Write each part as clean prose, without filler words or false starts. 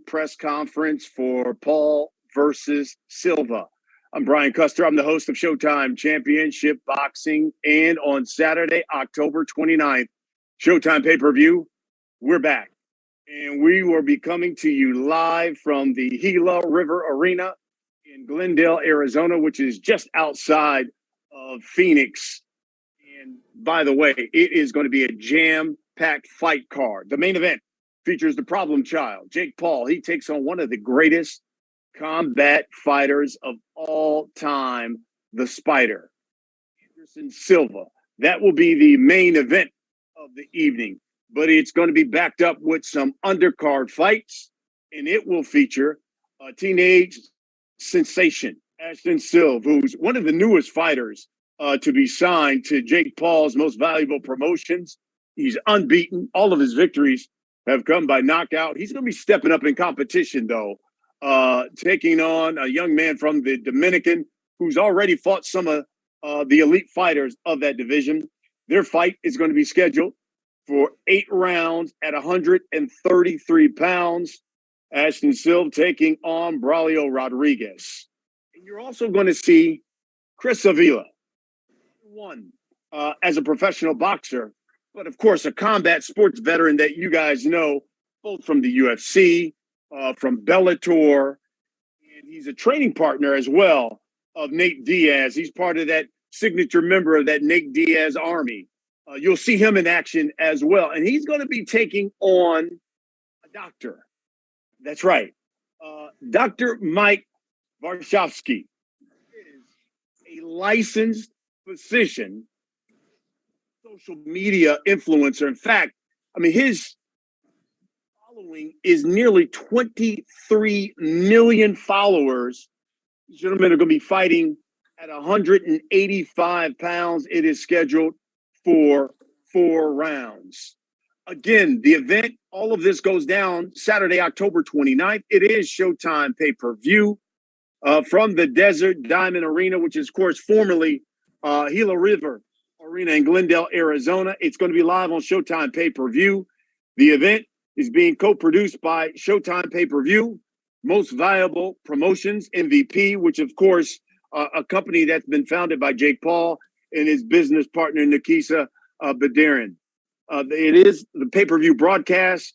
press conference for Paul versus Silve. I'm Brian Custer. I'm the host of Showtime Championship Boxing. And on Saturday, October 29th, Showtime pay-per-view, we're back. And we will be coming to you live from the Gila River Arena in Glendale, Arizona, which is just outside of Phoenix. And by the way, it is going to be a jam-packed fight card. The main event features the problem child, Jake Paul. He takes on one of the greatest combat fighters of all time, the Spider, Anderson Silva. That will be the main event of the evening, but it's going to be backed up with some undercard fights, and it will feature a teenage sensation, Ashton, Sylve, who's one of the newest fighters to be signed to Jake Paul's most valuable promotions. He's unbeaten. All of his victories have come by knockout. He's going to be stepping up in competition, though, taking on a young man from the Dominican who's already fought some of the elite fighters of that division. Their fight is going to be scheduled for 8 rounds at 133 pounds. Ashton Silve taking on Braulio Rodriguez. And you're also going to see Chris Avila, one as a professional boxer, but of course a combat sports veteran that you guys know, both from the UFC, from Bellator, and he's a training partner as well of Nate Diaz. He's part of that signature member of that Nate Diaz army. You'll see him in action as well. And he's going to be taking on a doctor. That's right. Dr. Mike Varshavski is a licensed physician, social media influencer. In fact, I mean, his following is nearly 23 million followers. These gentlemen are going to be fighting at 185 pounds. It is scheduled for 4 rounds. Again, the event, all of this goes down Saturday, October 29th. It is Showtime pay-per-view from the Desert Diamond Arena, which is, of course, formerly Gila River Arena in Glendale, Arizona. It's going to be live on Showtime pay-per-view. The event is being co-produced by Showtime pay-per-view, Most Valuable Promotions, MVP, which, of course, a company that's been founded by Jake Paul and his business partner, Nikisa Badirin. It is the pay-per-view broadcast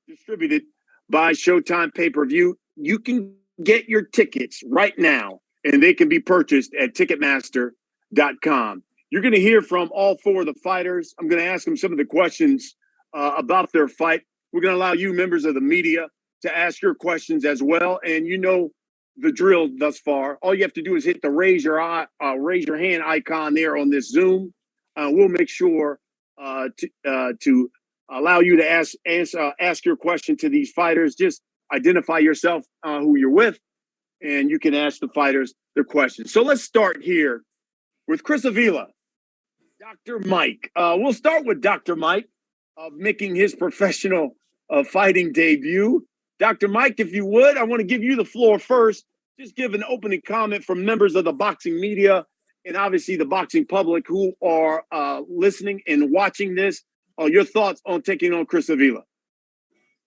distributed by Showtime pay-per-view. You can get your tickets right now, and they can be purchased at Ticketmaster.com. You're going to hear from all 4 of the fighters. I'm going to ask them some of the questions about their fight. We're going to allow you, members of the media, to ask your questions as well. And you know the drill thus far. All you have to do is hit the raise your hand icon there on this Zoom. We'll make sure to allow you to ask your question to these fighters. Just identify yourself, who you're with, and you can ask the fighters their questions. So let's start here with Chris Avila, Dr. Mike. We'll start with Dr. Mike making his professional fighting debut. Dr. Mike, if you would, I want to give you the floor first. Just give an opening comment from members of the boxing media and obviously the boxing public who are listening and watching this. Your thoughts on taking on Chris Avila?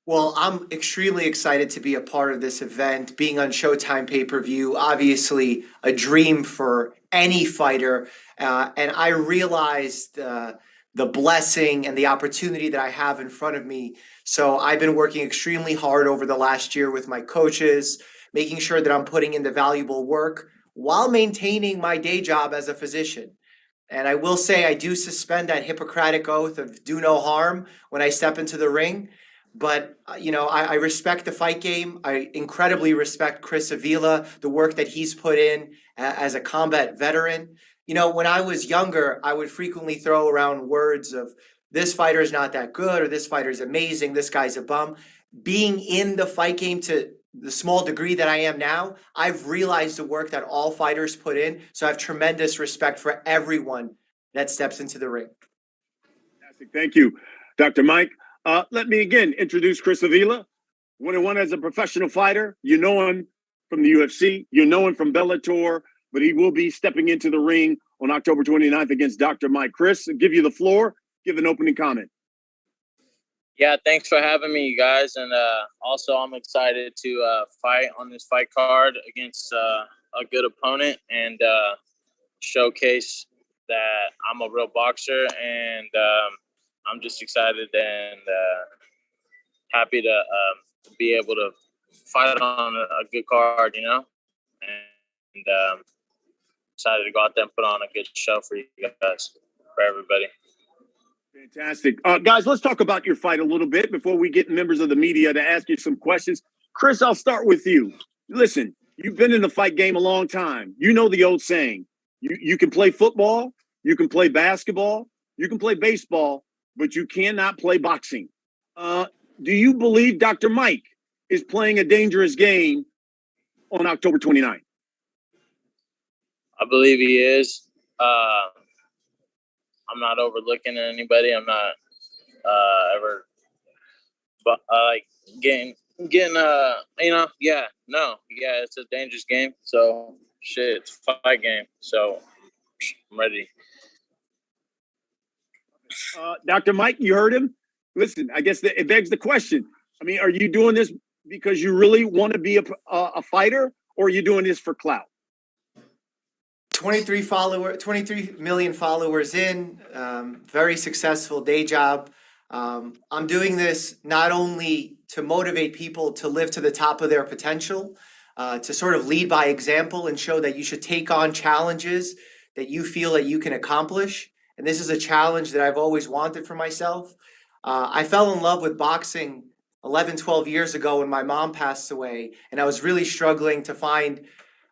Well, I'm extremely excited to be a part of this event, being on Showtime pay-per-view, obviously a dream for any fighter. And I realized the blessing and the opportunity that I have in front of me. So I've been working extremely hard over the last year with my coaches, making sure that I'm putting in the valuable work while maintaining my day job as a physician. And I will say I do suspend that Hippocratic oath of do no harm when I step into the ring. But, you know, I respect the fight game. I incredibly respect Chris Avila, the work that he's put in as a combat veteran. You know, when I was younger, I would frequently throw around words of this fighter is not that good or this fighter is amazing, this guy's a bum. Being in the fight game to the small degree that I am now, I've realized the work that all fighters put in. So I have tremendous respect for everyone that steps into the ring. Fantastic. Thank you, Dr. Mike. Let me again introduce Chris Avila, 1-1 as a professional fighter. You know him from the UFC. You know him from Bellator, but he will be stepping into the ring on October 29th against Dr. Mike. Chris, I'll give you the floor. Give an opening comment. Yeah, thanks for having me, you guys. And also, I'm excited to fight on this fight card against a good opponent and showcase that I'm a real boxer. And I'm just excited and happy to be able to fight on a good card, you know. And excited to go out there and put on a good show for you guys, for everybody. Fantastic. Guys, let's talk about your fight a little bit before we get members of the media to ask you some questions. Chris, I'll start with you. Listen, you've been in the fight game a long time. You know the old saying, you can play football, you can play basketball, you can play baseball, but you cannot play boxing. Do you believe Dr. Mike is playing a dangerous game on October 29th? I believe he is. I'm not overlooking anybody. I'm not ever, but like getting it's a dangerous game. So shit, it's a fight game. So I'm ready. Dr. Mike, you heard him. Listen, I guess it begs the question. I mean, are you doing this because you really want to be a fighter, or are you doing this for clout? 23 million followers in, very successful day job. I'm doing this not only to motivate people to live to the top of their potential, to sort of lead by example and show that you should take on challenges that you feel that you can accomplish. And this is a challenge that I've always wanted for myself. I fell in love with boxing 11, 12 years ago when my mom passed away, and I was really struggling to find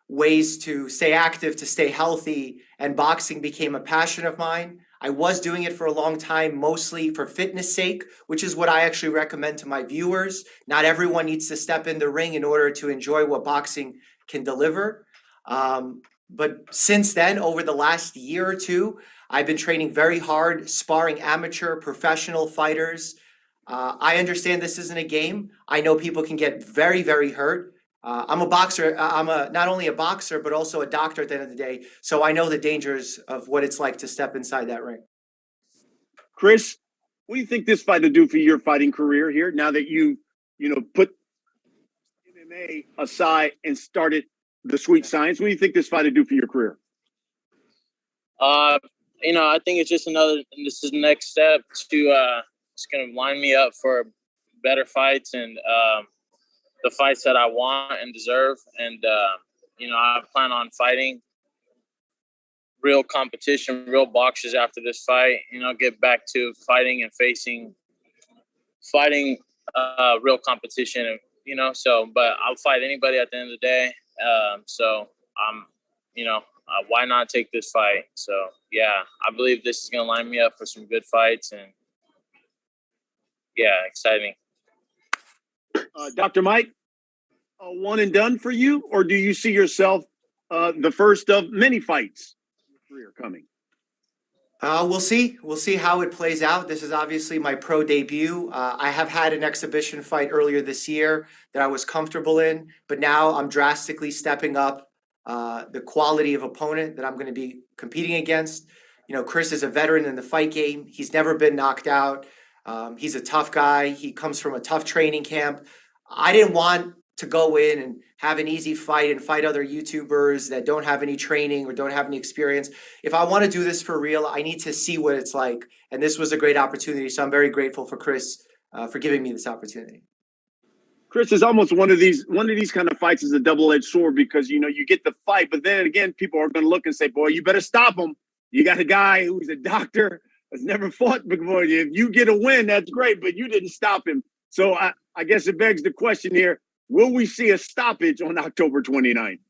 ways to stay active, to stay healthy, and boxing became a passion of mine. I was doing it for a long time, mostly for fitness sake, which is what I actually recommend to my viewers. Not everyone needs to step in the ring in order to enjoy what boxing can deliver. But since then, over the last year or two, I've been training very hard, sparring amateur, professional fighters. I understand this isn't a game. I know people can get very, very hurt. I'm a boxer. I'm not only a boxer, but also a doctor at the end of the day. So I know the dangers of what it's like to step inside that ring. Chris, what do you think this fight will do for your fighting career here now that you put MMA aside and started the sweet science? What do you think this fight will do for your career? I think it's just this is the next step to it's going to line me up for better fights and the fights that I want and deserve. And, I plan on fighting real competition, real boxers after this fight, get back to fighting and fighting real competition, but I'll fight anybody at the end of the day. Why not take this fight? So, yeah, I believe this is going to line me up for some good fights and, yeah, exciting. Dr. Mike, a one and done for you, or do you see yourself the first of many fights in your career coming? We'll see. We'll see how it plays out. This is obviously my pro debut. I have had an exhibition fight earlier this year that I was comfortable in, but now I'm drastically stepping up the quality of opponent that I'm going to be competing against. Chris is a veteran in the fight game. He's never been knocked out. He's a tough guy. He comes from a tough training camp. I didn't want to go in and have an easy fight and fight other YouTubers that don't have any training or don't have any experience. If I want to do this for real, I need to see what it's like. And this was a great opportunity. So I'm very grateful for Chris for giving me this opportunity. Chris, is almost one of these kind of fights is a double-edged sword because, you get the fight, but then again, people are going to look and say, boy, you better stop him. You got a guy who's a doctor, has never fought before. If you get a win, that's great, but you didn't stop him. So I guess it begs the question here, will we see a stoppage on October 29th?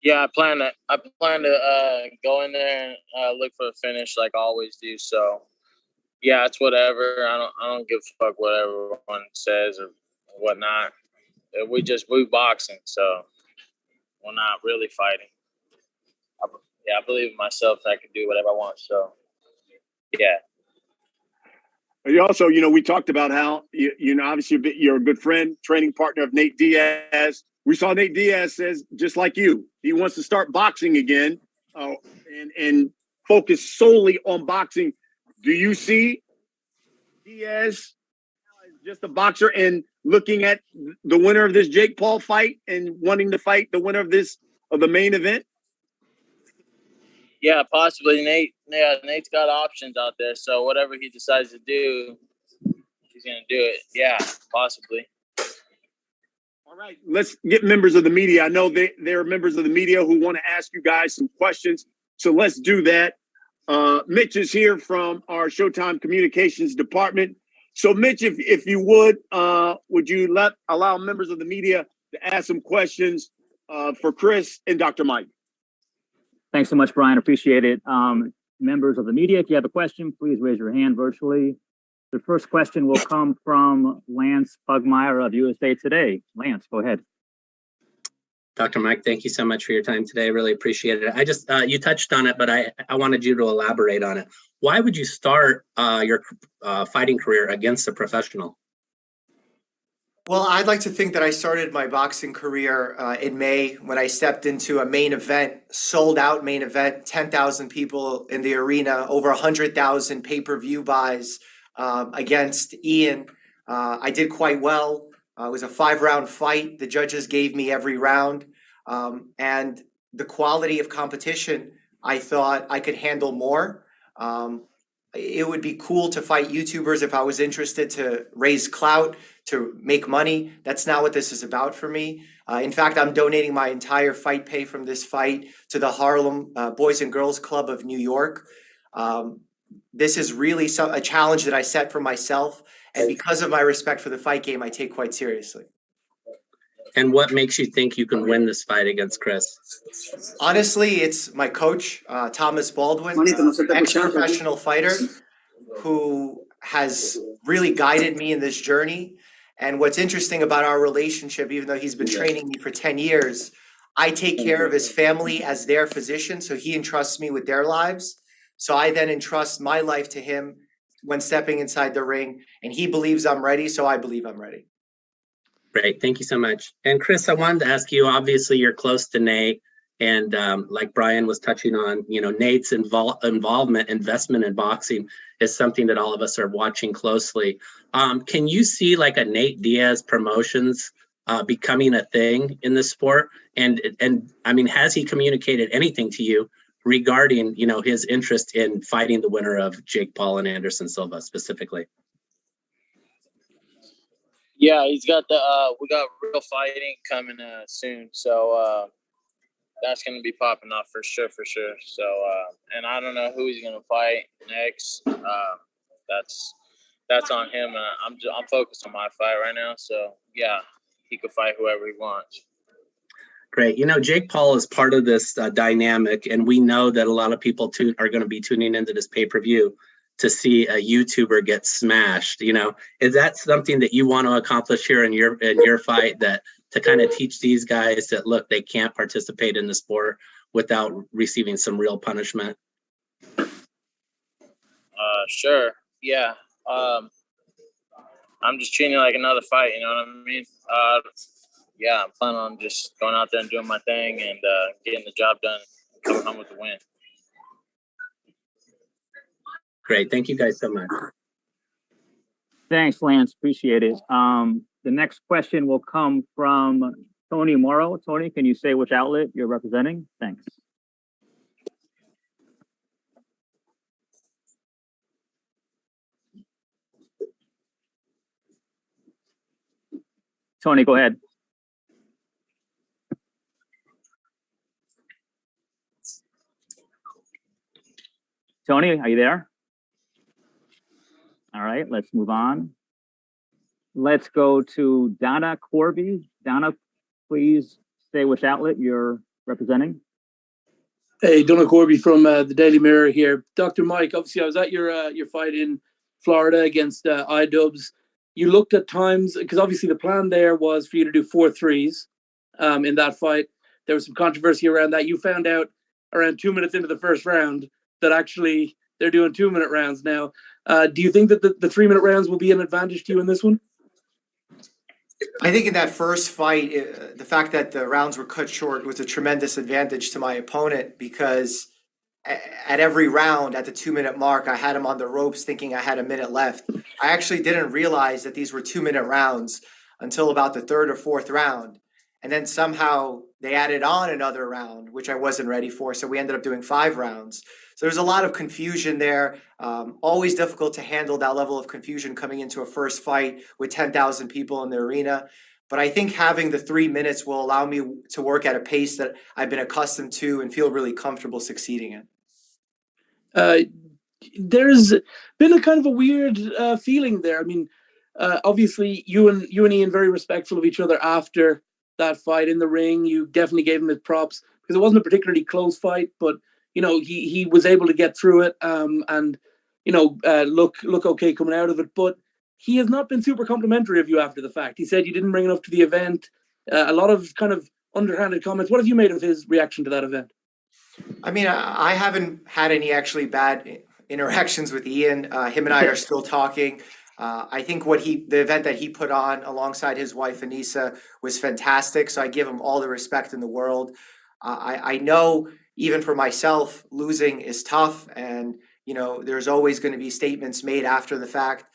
Yeah, I plan to go in there and look for a finish like I always do. So, yeah, it's whatever. I don't give a fuck what everyone says or whatnot. We boxing, so we're not really fighting. I believe in myself that I can do whatever I want. So, yeah. You also, we talked about how, obviously you're a good friend, training partner of Nate Diaz. We saw Nate Diaz says, just like you, he wants to start boxing again and focus solely on boxing. Do you see Diaz, just a boxer, and looking at the winner of this Jake Paul fight and wanting to fight the winner of the main event? Yeah, possibly. Nate's got options out there, so whatever he decides to do, he's gonna do it. Yeah, possibly. All right, let's get members of the media. I know there are members of the media who want to ask you guys some questions, so let's do that. Mitch is here from our Showtime Communications Department. So, Mitch, if you would you allow members of the media to ask some questions for Chris and Dr. Mike? Thanks so much, Brian. Appreciate it. Members of the media, if you have a question, please raise your hand virtually. The first question will come from Lance Bugmeyer of USA Today. Lance, go ahead. Dr. Mike, thank you so much for your time today. Really appreciate it. I just, you touched on it, but I wanted you to elaborate on it. Why would you start your fighting career against a professional? Well, I'd like to think that I started my boxing career in May when I stepped into a main event, sold out main event, 10,000 people in the arena, over 100,000 pay-per-view buys against Ian. I did quite well. It was a 5-round fight. The judges gave me every round. And the quality of competition, I thought I could handle more. It would be cool to fight YouTubers if I was interested to raise clout, to make money. That's not what this is about for me. In fact, I'm donating my entire fight pay from this fight to the Harlem Boys and Girls Club of New York. This is really a challenge that I set for myself. And because of my respect for the fight game, I take quite seriously. And what makes you think you can win this fight against Chris? Honestly, it's my coach, Thomas Baldwin, ex-professional fighter who has really guided me in this journey. And what's interesting about our relationship, even though he's been training me for 10 years, I take care of his family as their physician. So he entrusts me with their lives. So I then entrust my life to him when stepping inside the ring. And he believes I'm ready, so I believe I'm ready. Great. Thank you so much. And Chris, I wanted to ask you, obviously you're close to Nate. And like Brian was touching on, you know, Nate's investment in boxing is something that all of us are watching closely. Can you see like a Nate Diaz promotions becoming a thing in the sport? And I mean, has he communicated anything to you regarding, you know, his interest in fighting the winner of Jake Paul and Anderson Silva specifically? Yeah, he's got we got real fighting coming soon, so that's gonna be popping off for sure. So, and I don't know who he's gonna fight next. That's on him. I'm focused on my fight right now. So yeah, he could fight whoever he wants. Great. You know, Jake Paul is part of this dynamic, and we know that a lot of people are going to be tuning into this pay-per-view to see a YouTuber get smashed. You know, is that something that you want to accomplish here in your fight, that to kind of teach these guys that, look, they can't participate in the sport without receiving some real punishment? Sure. Yeah. I'm just treating it like another fight. You know what I mean? Yeah, I'm planning on just going out there and doing my thing and getting the job done and coming home with the win. Great. Thank you guys so much. Thanks, Lance. Appreciate it. The next question will come from Tony Morrow. Tony, can you say which outlet you're representing? Thanks. Tony, go ahead. Tony, are you there? All right, let's move on. Let's go to Donna Corby. Donna, please say which outlet you're representing. Hey, Donna Corby from the Daily Mirror here. Dr. Mike, obviously I was at your fight in Florida against iDubbbz. You looked at times, because obviously the plan there was for you to do 4 threes in that fight. There was some controversy around that. You found out around 2 minutes into the first round that actually they're doing 2-minute rounds now. Do you think that the 3-minute rounds will be an advantage to you in this one? I think in that first fight, the fact that the rounds were cut short was a tremendous advantage to my opponent, because at every round at the 2-minute mark, I had him on the ropes thinking I had a minute left. I actually didn't realize that these were 2-minute rounds until about the third or fourth round. And then somehow they added on another round, which I wasn't ready for. So we ended up doing 5 rounds. So there's a lot of confusion there. Always difficult to handle that level of confusion coming into a first fight with 10,000 people in the arena. But I think having the 3 minutes will allow me to work at a pace that I've been accustomed to and feel really comfortable succeeding in. There's been a kind of a weird feeling there. I mean, obviously you and Ian very respectful of each other after that fight in the ring. You definitely gave him his props because it wasn't a particularly close fight, but you know he was able to get through it and you know look okay coming out of it. But he has not been super complimentary of you after the fact. He said you didn't bring enough to the event. A lot of kind of underhanded comments. What have you made of his reaction to that event? I mean, I haven't had any actually bad interactions with Ian. Him and I are still talking. I think the event that he put on alongside his wife Anissa was fantastic. So I give him all the respect in the world. I know even for myself, losing is tough, and you know there's always going to be statements made after the fact.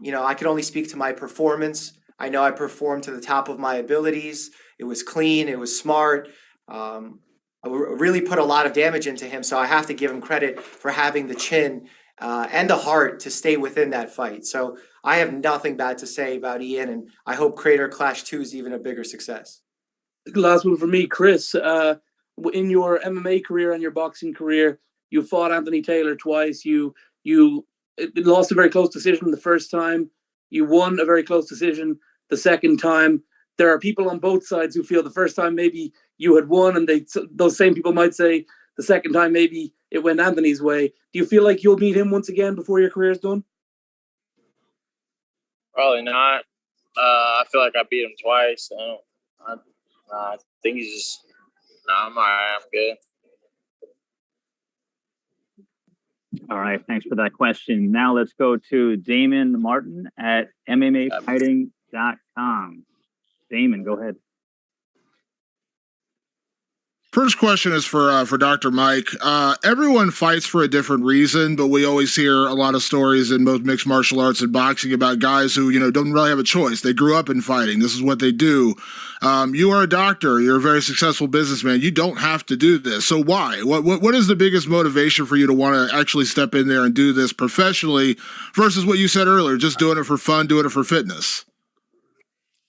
You know, I can only speak to my performance. I know I performed to the top of my abilities. It was clean. It was smart. I really put a lot of damage into him, so I have to give him credit for having the chin and the heart to stay within that fight. So I have nothing bad to say about Ian, and I hope Crater Clash 2 is even a bigger success. Last one for me, Chris. In your MMA career and your boxing career, you fought Anthony Taylor twice. You lost a very close decision the first time. You won a very close decision the second time. There are people on both sides who feel the first time maybe you had won, and those same people might say the second time maybe it went Anthony's way. Do you feel like you'll meet him once again before your career is done? Probably not. I feel like I beat him twice. I think he's just. I'm all right. I'm good. All right, thanks for that question. Now let's go to Damon Martin at MMAfighting.com. Damon, go ahead. First question is for Dr. Mike. Everyone fights for a different reason, but we always hear a lot of stories in both mixed martial arts and boxing about guys who, you know, don't really have a choice. They grew up in fighting. This is what they do. You are a doctor. You're a very successful businessman. You don't have to do this. So why? What is the biggest motivation for you to want to actually step in there and do this professionally versus what you said earlier, just doing it for fun, doing it for fitness?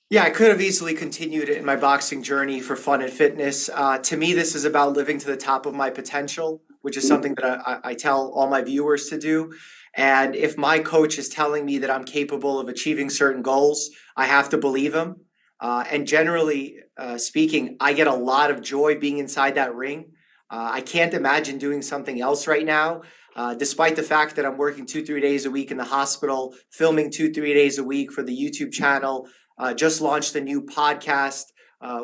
Yeah, I could have easily continued in my boxing journey for fun and fitness. To me, this is about living to the top of my potential, which is something that I tell all my viewers to do. And if my coach is telling me that I'm capable of achieving certain goals, I have to believe him. And generally speaking, I get a lot of joy being inside that ring. I can't imagine doing something else right now, despite the fact that I'm working 2-3 days a week in the hospital, filming 2-3 days a week for the YouTube channel. Just launched a new podcast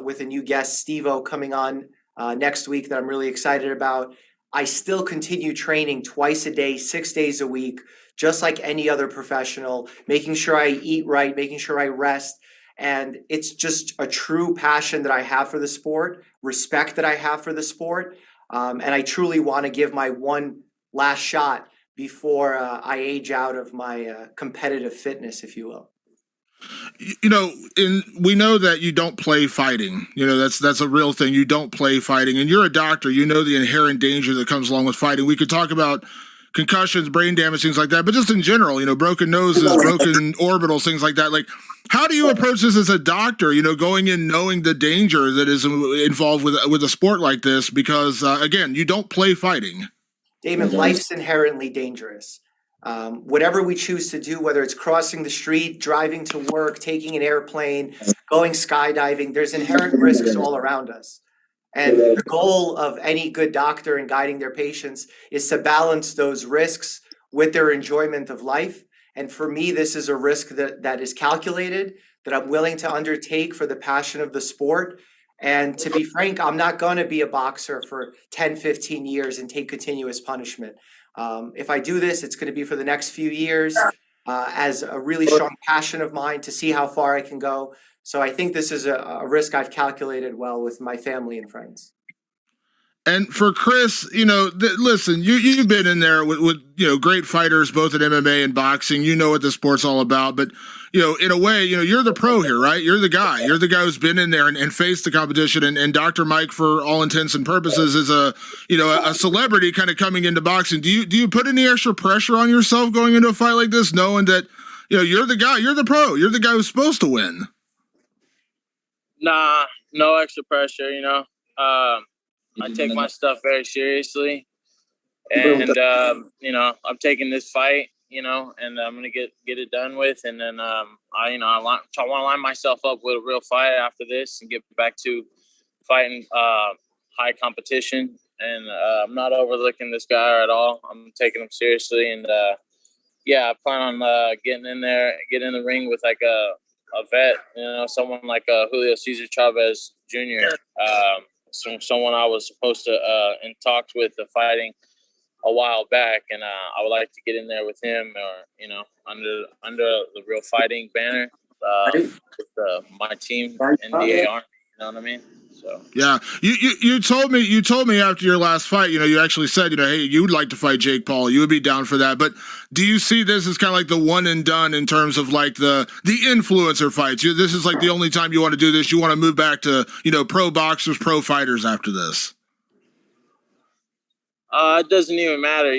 with a new guest, Steve-O, coming on next week that I'm really excited about. I still continue training twice a day, 6 days a week, just like any other professional, making sure I eat right, making sure I rest. And it's just a true passion that I have for the sport, respect that I have for the sport. And I truly want to give my one last shot before I age out of my competitive fitness, if you will. You know, we know that you don't play fighting. You know, that's a real thing. You don't play fighting, and you're a doctor. You know the inherent danger that comes along with fighting. We could talk about concussions, brain damage, things like that, but just in general, you know, broken noses, broken orbitals, things like that. Like, how do you approach this as a doctor? You know, going in knowing the danger that is involved with a sport like this, because again, you don't play fighting. Damon, life's inherently dangerous. Whatever we choose to do, whether it's crossing the street, driving to work, taking an airplane, going skydiving, there's inherent risks all around us. And the goal of any good doctor in guiding their patients is to balance those risks with their enjoyment of life. And for me, this is a risk that is calculated, that I'm willing to undertake for the passion of the sport. And to be frank, I'm not going to be a boxer for 10, 15 years and take continuous punishment. If I do this, it's going to be for the next few years as a really strong passion of mine to see how far I can go. So I think this is a risk I've calculated well with my family and friends. And for Chris, listen, you've been in there with great fighters, both in MMA and boxing. You know what the sport's all about. But, in a way, you're the pro here, right? You're the guy. You're the guy who's been in there and faced the competition. And Dr. Mike, for all intents and purposes, is a celebrity kind of coming into boxing. Do you put any extra pressure on yourself going into a fight like this, knowing that, you're the guy, you're the pro, you're the guy who's supposed to win? Nah, no extra pressure, I take my stuff very seriously, and I'm taking this fight, and I'm gonna get it done with, and then I want to line myself up with a real fight after this and get back to fighting high competition. And I'm not overlooking this guy at all. I'm taking him seriously, and I plan on getting in there, get in the ring with like a vet, someone like Julio Cesar Chavez Jr. Someone I was supposed to in talks with fighting a while back, and I would like to get in there with him, or under the Real Fighting banner with my team, NDA Army. You know what I mean? So yeah, you told me after your last fight, you actually said, hey, you would like to fight Jake Paul. You would be down for that. But do you see this as kind of like the one and done in terms of like the influencer fights? This is like the only time you want to do this. You want to move back to, pro boxers, pro fighters after this? It doesn't even matter.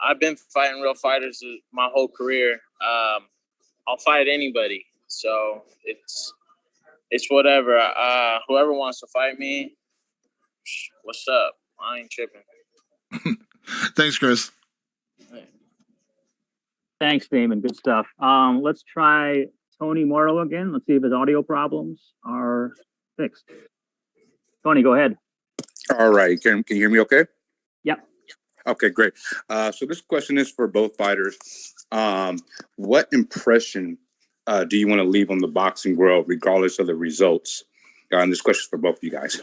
I've been fighting real fighters my whole career. I'll fight anybody. So it's whatever. Whoever wants to fight me, what's up? I ain't tripping. Thanks, Chris. Thanks, Damon. Good stuff. Let's try Tony Morrow again. Let's see if his audio problems are fixed. Tony, go ahead. All right. Can you hear me okay? Yep. Okay, great. So this question is for both fighters. What impression do you want to leave on the boxing world, regardless of the results? And this question is for both of you guys.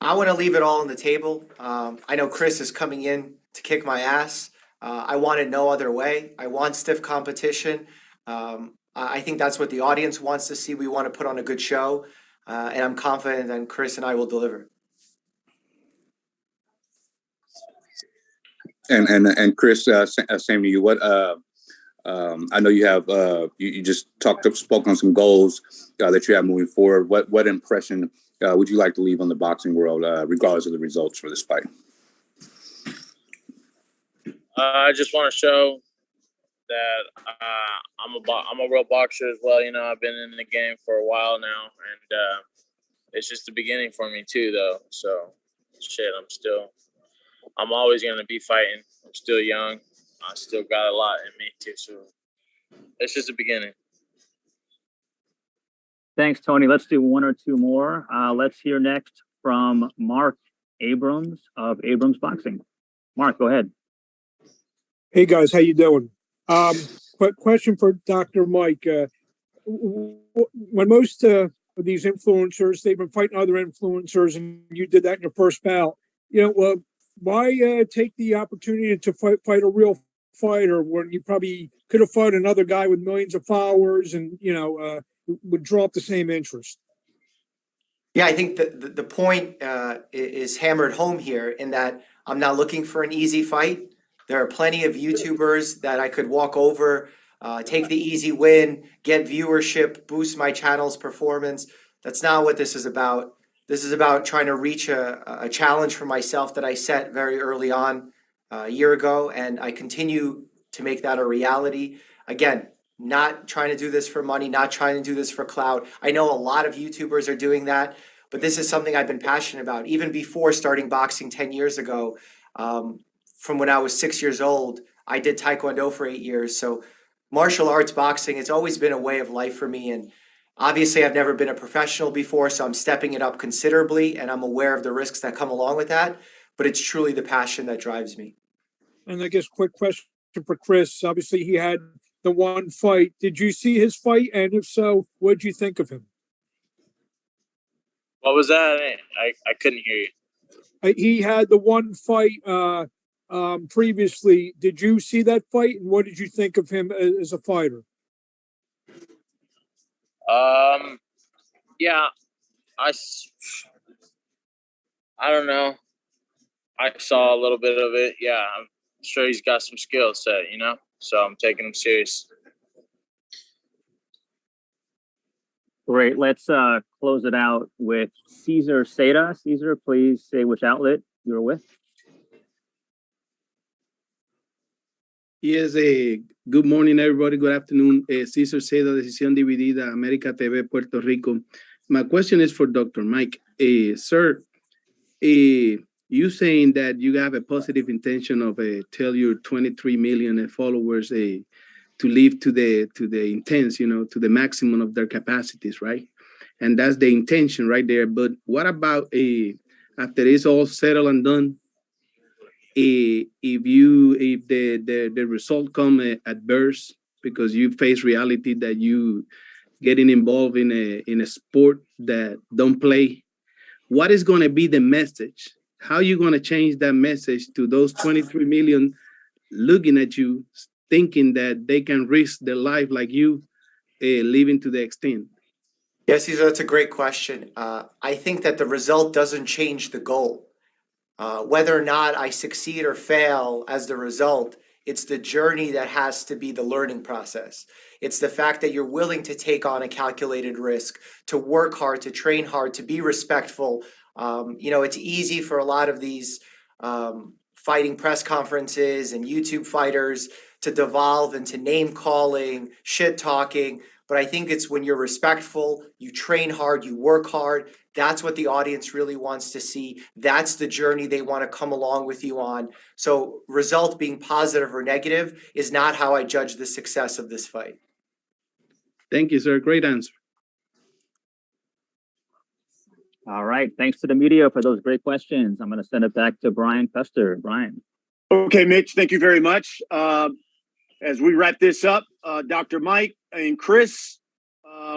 I want to leave it all on the table. I know Chris is coming in to kick my ass. I want it no other way. I want stiff competition. I think that's what the audience wants to see. We want to put on a good show. And I'm confident that Chris and I will deliver. And Chris, same to you. What I know you have you just spoke on some goals that you have moving forward. What impression would you like to leave on the boxing world, regardless of the results for this fight? I just want to show that I'm a real boxer as well. I've been in the game for a while now, and it's just the beginning for me too, though. So, I'm always going to be fighting. I'm still young. I still got a lot in me too. So, it's just the beginning. Thanks, Tony. Let's do one or two more. Let's hear next from Mark Abrams of Abrams Boxing. Mark, go ahead. Hey guys, how you doing? Quick question for Dr. Mike. When most of these influencers, they've been fighting other influencers, and you did that in your first bout. Why take the opportunity to fight a real fighter when you probably could have fought another guy with millions of followers and would draw up the same interest? Yeah, I think that the point is hammered home here in that I'm not looking for an easy fight. There are plenty of YouTubers that I could walk over, take the easy win, get viewership, boost my channel's performance. That's not what this is about. This is about trying to reach a challenge for myself that I set very early on a year ago, and I continue to make that a reality. Again, not trying to do this for money, not trying to do this for clout. I know a lot of YouTubers are doing that, but this is something I've been passionate about. Even before starting boxing 10 years ago, from when I was 6 years old, I did Taekwondo for 8 years. So martial arts boxing, it's always been a way of life for me. And obviously I've never been a professional before, so I'm stepping it up considerably, and I'm aware of the risks that come along with that. But it's truly the passion that drives me. And I guess quick question for Chris. Obviously he had the one fight. Did you see his fight? And if so, what did you think of him? What was that? I couldn't hear you. He had the one fight previously. Did you see that fight, and what did you think of him as a fighter? Yeah, I I don't know. I saw a little bit of it. Yeah, I'm sure he's got some skill set, you know? So I'm taking him serious. Great. Let's close it out with Cesar Seda. Cesar, please say which outlet you're with. Yes, good morning, everybody. Good afternoon. Cesar Seda, Decisión Dividida, América TV, Puerto Rico. My question is for Dr. Mike. Sir, you saying that you have a positive intention of tell your 23 million followers to live to the intense, you know, to the maximum of their capacities, right? And that's the intention right there. But what about after it's all settled and done? If the result come adverse because you face reality that you getting involved in a sport that don't play, what is going to be the message? How are you going to change that message to those 23 million looking at you, thinking that they can risk their life like you, living to the extent? Yes, Cesar, that's a great question. I think that the result doesn't change the goal. Whether or not I succeed or fail as the result, it's the journey that has to be the learning process. It's the fact that you're willing to take on a calculated risk, to work hard, to train hard, to be respectful. You know, it's easy for a lot of these fighting press conferences and YouTube fighters to devolve into name calling, shit talking. But I think it's when you're respectful, you train hard, you work hard. That's what the audience really wants to see. That's the journey they want to come along with you on. So result being positive or negative is not how I judge the success of this fight. Thank you, sir. Great answer. All right. Thanks to the media for those great questions. I'm going to send it back to Brian Custer. Brian. Okay, Mitch, thank you very much. As we wrap this up, Dr. Mike and Chris,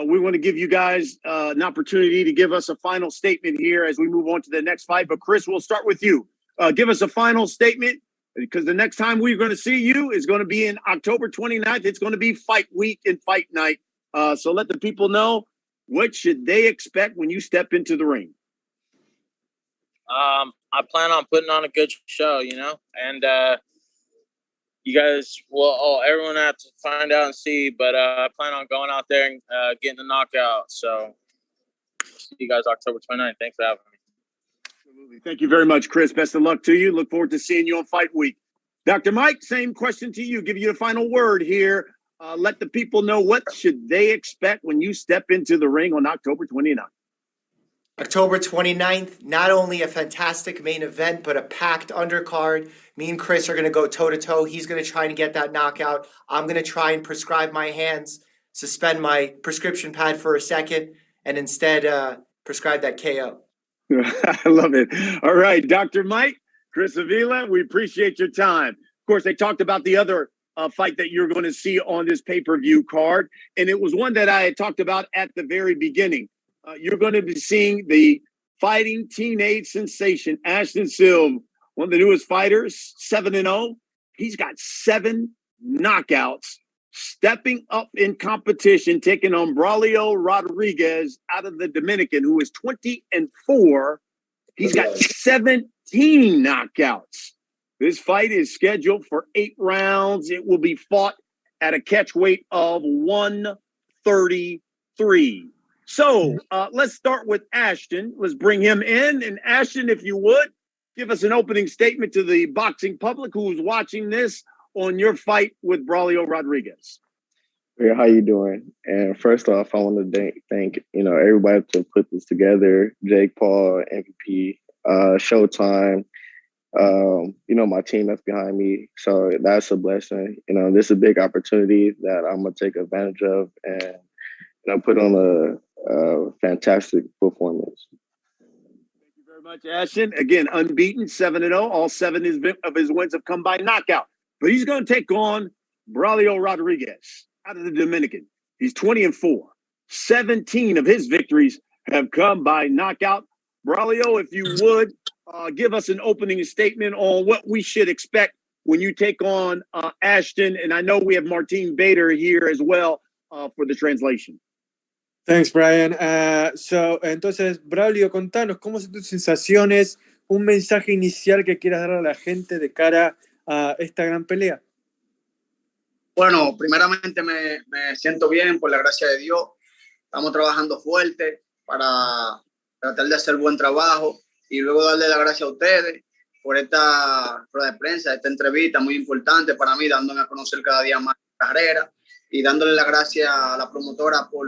we want to give you guys an opportunity to give us a final statement here as we move on to the next fight. But Chris, we'll start with you. Give us a final statement, because the next time we're going to see you is going to be in October 29th. It's going to be fight week and fight night. So let the people know, what should they expect when you step into the ring? I plan on putting on a good show, you know, and you guys will, everyone have to find out and see, but I plan on going out there and getting the knockout. So see you guys October 29th. Thanks for having me. Absolutely. Thank you very much, Chris. Best of luck to you. Look forward to seeing you on Fight Week. Dr. Mike, same question to you. Give you a final word here. Let the people know, what should they expect when you step into the ring on October 29th? October 29th, not only a fantastic main event, but a packed undercard. Me and Chris are going to go toe-to-toe. He's going to try and get that knockout. I'm going to try and prescribe my hands, suspend my prescription pad for a second, and instead prescribe that KO. I love it. All right, Dr. Mike, Chris Avila, we appreciate your time. Of course, they talked about the other fight that you're going to see on this pay-per-view card, and it was one that I had talked about at the very beginning. You're going to be seeing the fighting teenage sensation, Ashton Sylve, one of the newest fighters, 7-0. He's got 7 knockouts, stepping up in competition, taking on Braulio Rodriguez out of the Dominican, who is 20-4. He's got 17 knockouts. This fight is scheduled for 8 rounds. It will be fought at a catch weight of 133. So let's start with Ashton. Let's bring him in. And Ashton, if you would, give us an opening statement to the boxing public who's watching this on your fight with Braulio Rodriguez. Yeah, how you doing? And first off, I want to thank everybody to put this together. Jake Paul, MVP, Showtime, my team that's behind me. So that's a blessing. This is a big opportunity that I'm gonna take advantage of and put on a fantastic performance. Thank you very much, Ashton. Again, unbeaten, 7-0. All 7 of his wins have come by knockout. But he's going to take on Braulio Rodriguez out of the Dominican. He's 20-4. 17 of his victories have come by knockout. Braulio, if you would, give us an opening statement on what we should expect when you take on Ashton. And I know we have Martin Bader here as well for the translation. Thanks, Brian. Entonces, Braulio, contanos cómo son tus sensaciones un mensaje inicial que quieras dar a la gente de cara a esta gran pelea. Bueno, primeramente me siento bien por la gracia de Dios. Estamos trabajando fuerte para tratar de hacer buen trabajo y luego darle la gracia a ustedes por esta rueda de prensa, esta entrevista muy importante para mí, dándome a conocer cada día más la carrera y dándole la gracia a la promotora por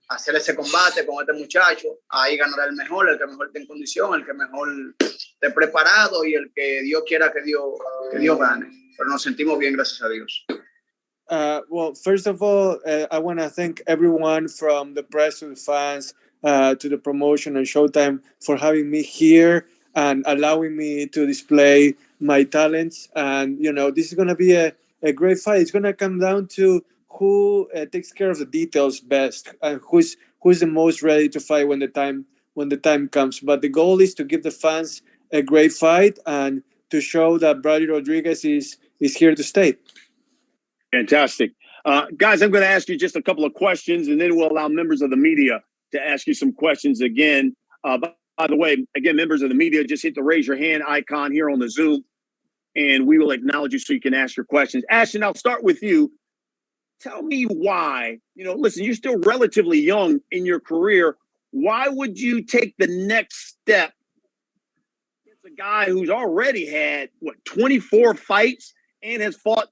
hacer ese combate con este muchacho. Ahí ganará el que mejor esté en condición, el que mejor esté preparado y el que Dios quiera que Dios gane. Pero nos sentimos bien, gracias a Dios. Well, first of all, I want to thank everyone from the press to the fans to the promotion and Showtime for having me here and allowing me to display my talents. And, you know, this is going to be a great fight. It's going to come down to who takes care of the details best and who's the most ready to fight when the time comes. But the goal is to give the fans a great fight and to show that Braulio Rodriguez is here to stay. Fantastic. Guys, I'm going to ask you just a couple of questions, and then we'll allow members of the media to ask you some questions again. By the way, again, members of the media, just hit the raise your hand icon here on the Zoom, and we will acknowledge you so you can ask your questions. Ashton, I'll start with you. Tell me why, listen, you're still relatively young in your career. Why would you take the next step against a guy who's already had, 24 fights and has fought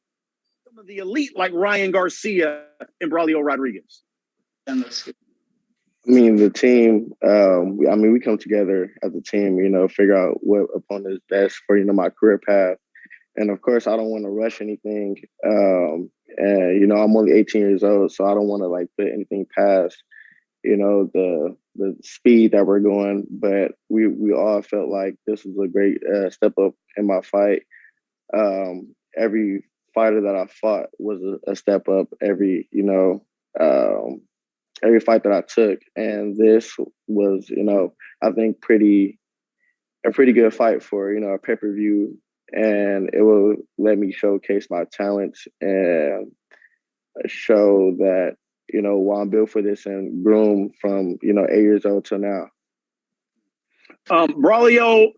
some of the elite like Ryan Garcia and Braulio Rodriguez? I mean, the team, we come together as a team, figure out what opponent is best for, my career path. And of course, I don't want to rush anything. And, I'm only 18 years old, so I don't want to put anything past, the speed that we're going. But we all felt like this was a great step up in my fight. Every fighter that I fought was a step up. Every fight that I took, and this was, I think a pretty good fight for, a pay-per-view, and it will let me showcase my talents and show that, why I'm built for this and groom from, 8 years old till now. Braulio,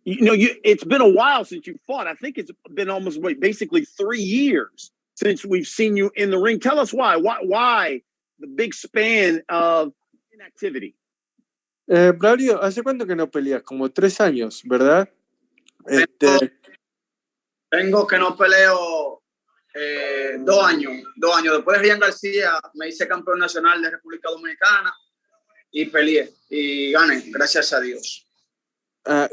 it's been a while since you fought. I think it's been almost basically 3 years since we've seen you in the ring. Tell us why. Why the big span of inactivity? Braulio, ¿hace cuánto que no peleas? Como 3 años, ¿verdad? Tengo que no peleo 2 años. 2 años. Después de Ryan García me hice campeón nacional de República Dominicana y peleé y gané, gracias a Dios.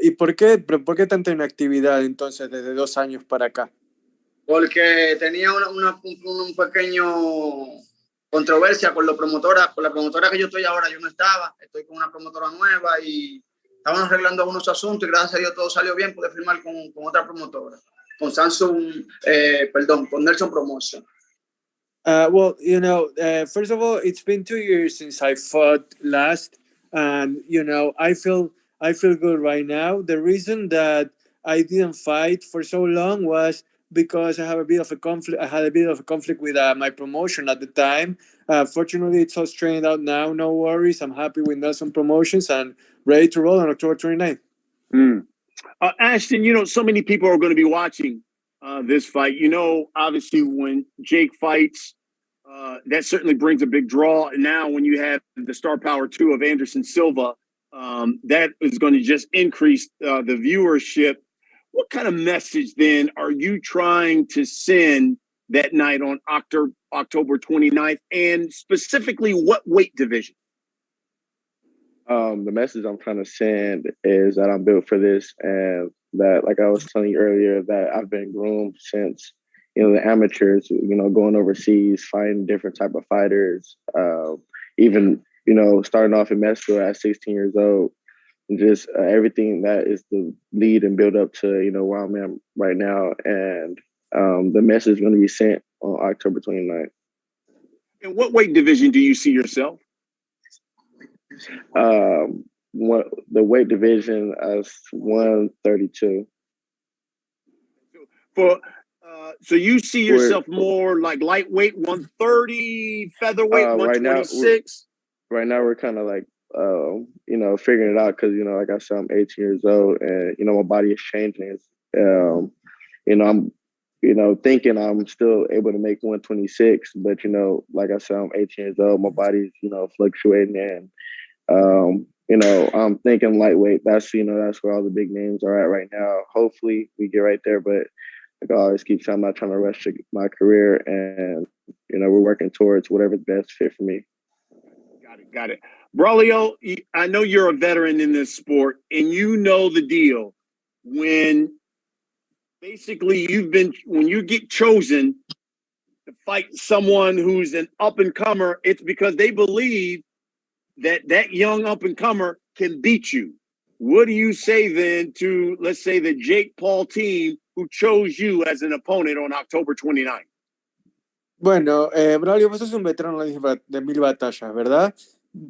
¿Y por qué tanta inactividad entonces desde 2 años para acá? Porque tenía un pequeño controversia con la promotora que yo estoy ahora. Yo no estaba, estoy con una promotora nueva y estaban arreglando algunos asuntos y gracias a Dios todo salió bien. Pude firmar con otra promotora, con con Nelson Promotion. Well, first of all, it's been 2 years since I fought last, and I feel good right now. The reason that I didn't fight for so long was because I had a bit of a conflict with my promotion at the time. Fortunately, it's all straightened out now. No worries. I'm happy with Nelson Promotions and ready to roll on October 29th. Ashton, so many people are going to be watching this fight. Obviously, when Jake fights, that certainly brings a big draw. And now when you have the star power 2 of Anderson Silva, that is going to just increase the viewership. What kind of message then are you trying to send that night on October 29th, and specifically what weight division? The message I'm trying to send is that I'm built for this, and that, like I was telling you earlier, that I've been groomed since, the amateurs, going overseas, fighting different type of fighters, even, starting off in Mexico at 16 years old. Just everything that is the lead and build up to, where I'm at right now. And the message is going to be sent on October 29th. In what weight division do you see yourself? The weight division is 132. So you see yourself more like lightweight, 130, featherweight, 126? Right now we're kind of like figuring it out because, like I said, I'm 18 years old and, my body is changing. I'm, thinking I'm still able to make 126, but, like I said, I'm 18 years old. My body's, fluctuating and, I'm thinking lightweight. That's where all the big names are at right now. Hopefully we get right there, but like I always keep saying, I'm not trying to rush my career and, we're working towards whatever's best fit for me. Got it. Braulio, I know you're a veteran in this sport and you know the deal. When basically when you get chosen to fight someone who's an up-and-comer, it's because they believe that young up-and-comer can beat you. What do you say then to, let's say, the Jake Paul team who chose you as an opponent on October 29th? Bueno, Braulio, vos sos un veterano de 1000 batallas, ¿verdad?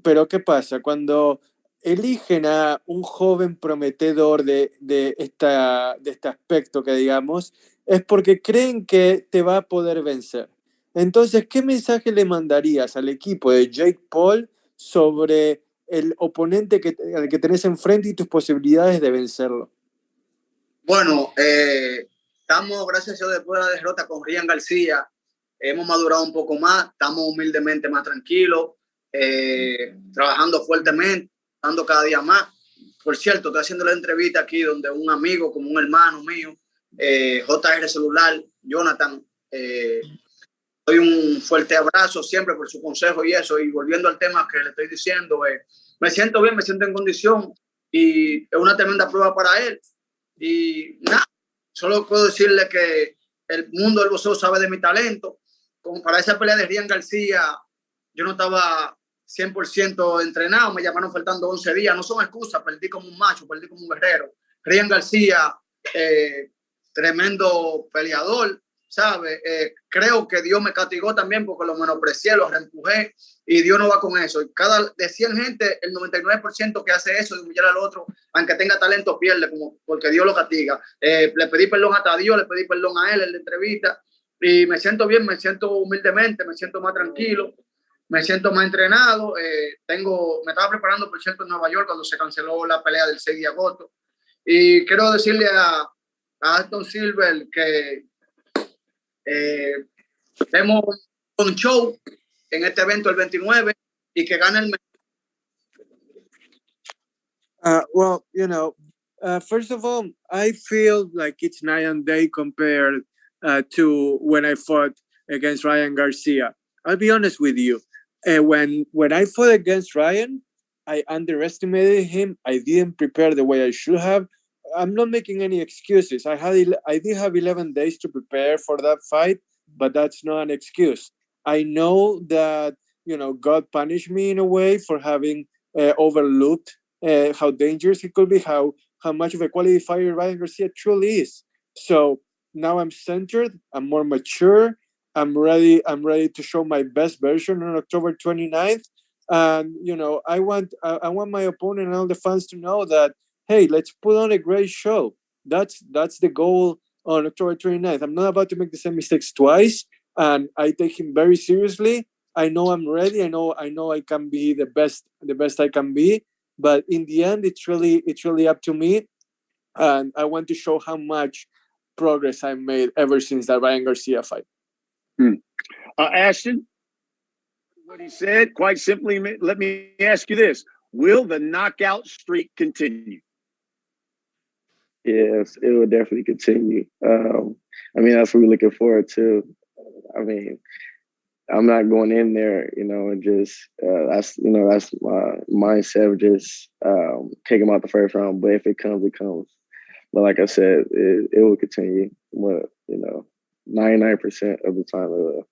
Pero ¿qué pasa? Cuando eligen a un joven prometedor de este aspecto que digamos, es porque creen que te va a poder vencer. Entonces, ¿qué mensaje le mandarías al equipo de Jake Paul sobre el oponente al que tenés enfrente y tus posibilidades de vencerlo? Bueno, estamos, gracias a Dios, después de la derrota con Ryan García, hemos madurado un poco más, estamos humildemente más tranquilos, trabajando fuertemente, dando cada día más. Por cierto, estoy haciendo la entrevista aquí donde un amigo, como un hermano mío, JR Celular, Jonathan, doy un fuerte abrazo siempre por su consejo y eso. Y volviendo al tema que le estoy diciendo, me siento bien, me siento en condición y es una tremenda prueba para él. Y nada, solo puedo decirle que el mundo del boxeo sabe de mi talento. Como para esa pelea de Ryan García, yo no estaba 100% entrenado, me llamaron faltando 11 días. No son excusas, perdí como un macho, perdí como un guerrero. Ryan García, tremendo peleador, ¿sabe? Creo que Dios me castigó también porque lo menosprecié, lo reempujé y Dios no va con eso. Y de 100 gente, el 99% que hace eso de humillar al otro, aunque tenga talento, pierde porque Dios lo castiga. Le pedí perdón hasta a Dios, le pedí perdón a él en la entrevista y me siento bien, me siento humildemente, me siento más tranquilo, me siento más entrenado. Me estaba preparando, por cierto, en Nueva York cuando se canceló la pelea del 6 de agosto. Y quiero decirle a Ashton Sylve que tenemos un show en este evento el 29 y que gane el first of all, I feel like it's night and day compared to when I fought against Ryan Garcia. I'll be honest with you. When I fought against Ryan, I underestimated him. I didn't prepare the way I should have. I'm not making any excuses. I did have 11 days to prepare for that fight, but that's not an excuse. I know that, God punished me in a way for having overlooked how dangerous he could be, how much of a quality fighter Ryan Garcia truly is. So now I'm centered, I'm more mature, I'm ready to show my best version on October 29th. And, I want my opponent and all the fans to know that, hey, let's put on a great show. That's the goal on October 29th. I'm not about to make the same mistakes twice, and I take him very seriously. I know I'm ready. I know I can be the best I can be. But in the end, it's really up to me, and I want to show how much progress I made ever since that Ryan Garcia fight. Ashton, what he said, quite simply, let me ask you this. Will the knockout streak continue? Yes, it will definitely continue. That's what we're looking forward to. I'm not going in there, and just that's my mindset of just take him out the first round. But if it comes, it comes. But like I said, it will continue. But 99% of the time it will.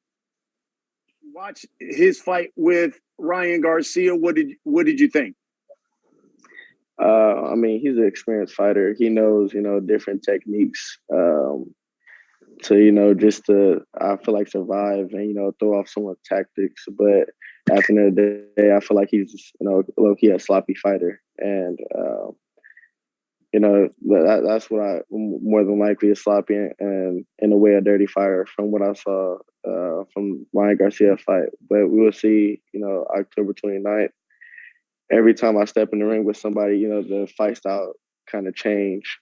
Watch his fight with Ryan Garcia. What did you think? He's an experienced fighter. He knows, different techniques to I feel like survive and, throw off someone's tactics. But at the end of the day, I feel like he's, low-key a sloppy fighter. And, that's what I more than likely a sloppy and in a way a dirty fighter from what I saw from Ryan Garcia fight. But we will see, October 29th. every time I step in the ring with somebody, you know, the fight style kind of change.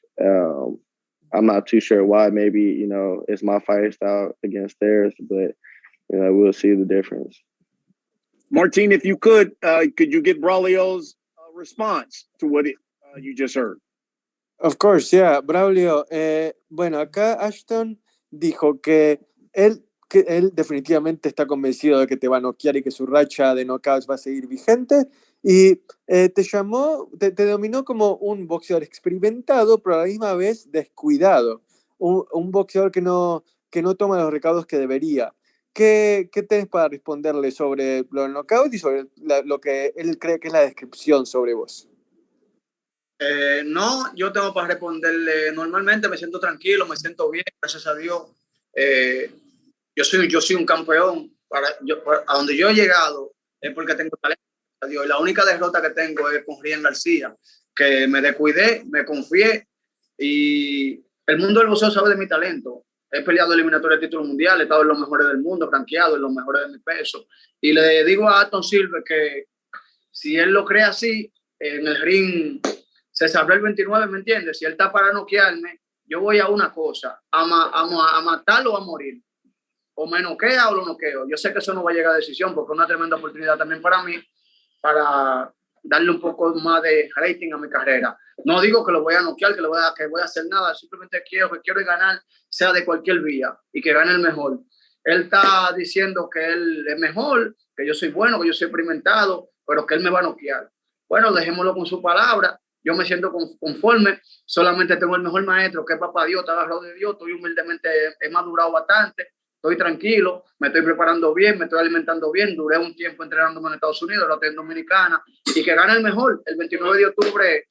I'm not too sure why. Maybe, you know, it's my fight style against theirs, but, you know, we'll see the difference. Martin, if you could you get Braulio's response to what you just heard? Of course, yeah. Braulio, bueno, acá Ashton dijo que él definitivamente está convencido de que te va a noquear y que su racha de knockouts va a seguir vigente. Y te llamó, te denominó como un boxeador experimentado, pero a la misma vez descuidado. Un boxeador que no toma los recaudos que debería. ¿Qué tenés para responderle sobre los knockouts y sobre lo que él cree que es la descripción sobre vos? No, yo tengo para responderle. Normalmente me siento tranquilo, me siento bien, gracias a Dios. Yo soy un campeón. A donde yo he llegado es porque tengo talento. Dios. La única derrota que tengo es con Rian García, que me descuidé, me confié, y el mundo del boxeo sabe de mi talento. He peleado eliminatoria de título mundial, he estado en los mejores del mundo, rankeado en los mejores de mi peso. Y le digo a Ashton Silve que si él lo cree así, en el ring se sabrá el 29, ¿me entiendes? Si él está para noquearme, yo voy a una cosa, a matarlo o a morir. O me noquea o lo noqueo. Yo sé que eso no va a llegar a decisión porque es una tremenda oportunidad también para mí, para darle un poco más de rating a mi carrera. No digo que lo voy a noquear, que voy a hacer nada, simplemente quiero ganar, sea de cualquier vía, y que gane el mejor. Él está diciendo que él es mejor, que yo soy bueno, que yo soy experimentado, pero que él me va a noquear. Bueno, dejémoslo con su palabra. Yo me siento conforme, solamente tengo el mejor maestro, que es papá Dios, está agarrado de Dios, estoy humildemente, he madurado bastante, estoy tranquilo, me estoy preparando bien, me estoy alimentando bien, duré un tiempo entrenándome en Estados Unidos, ahora estoy en Dominicana, y que gane el mejor, el 29 de octubre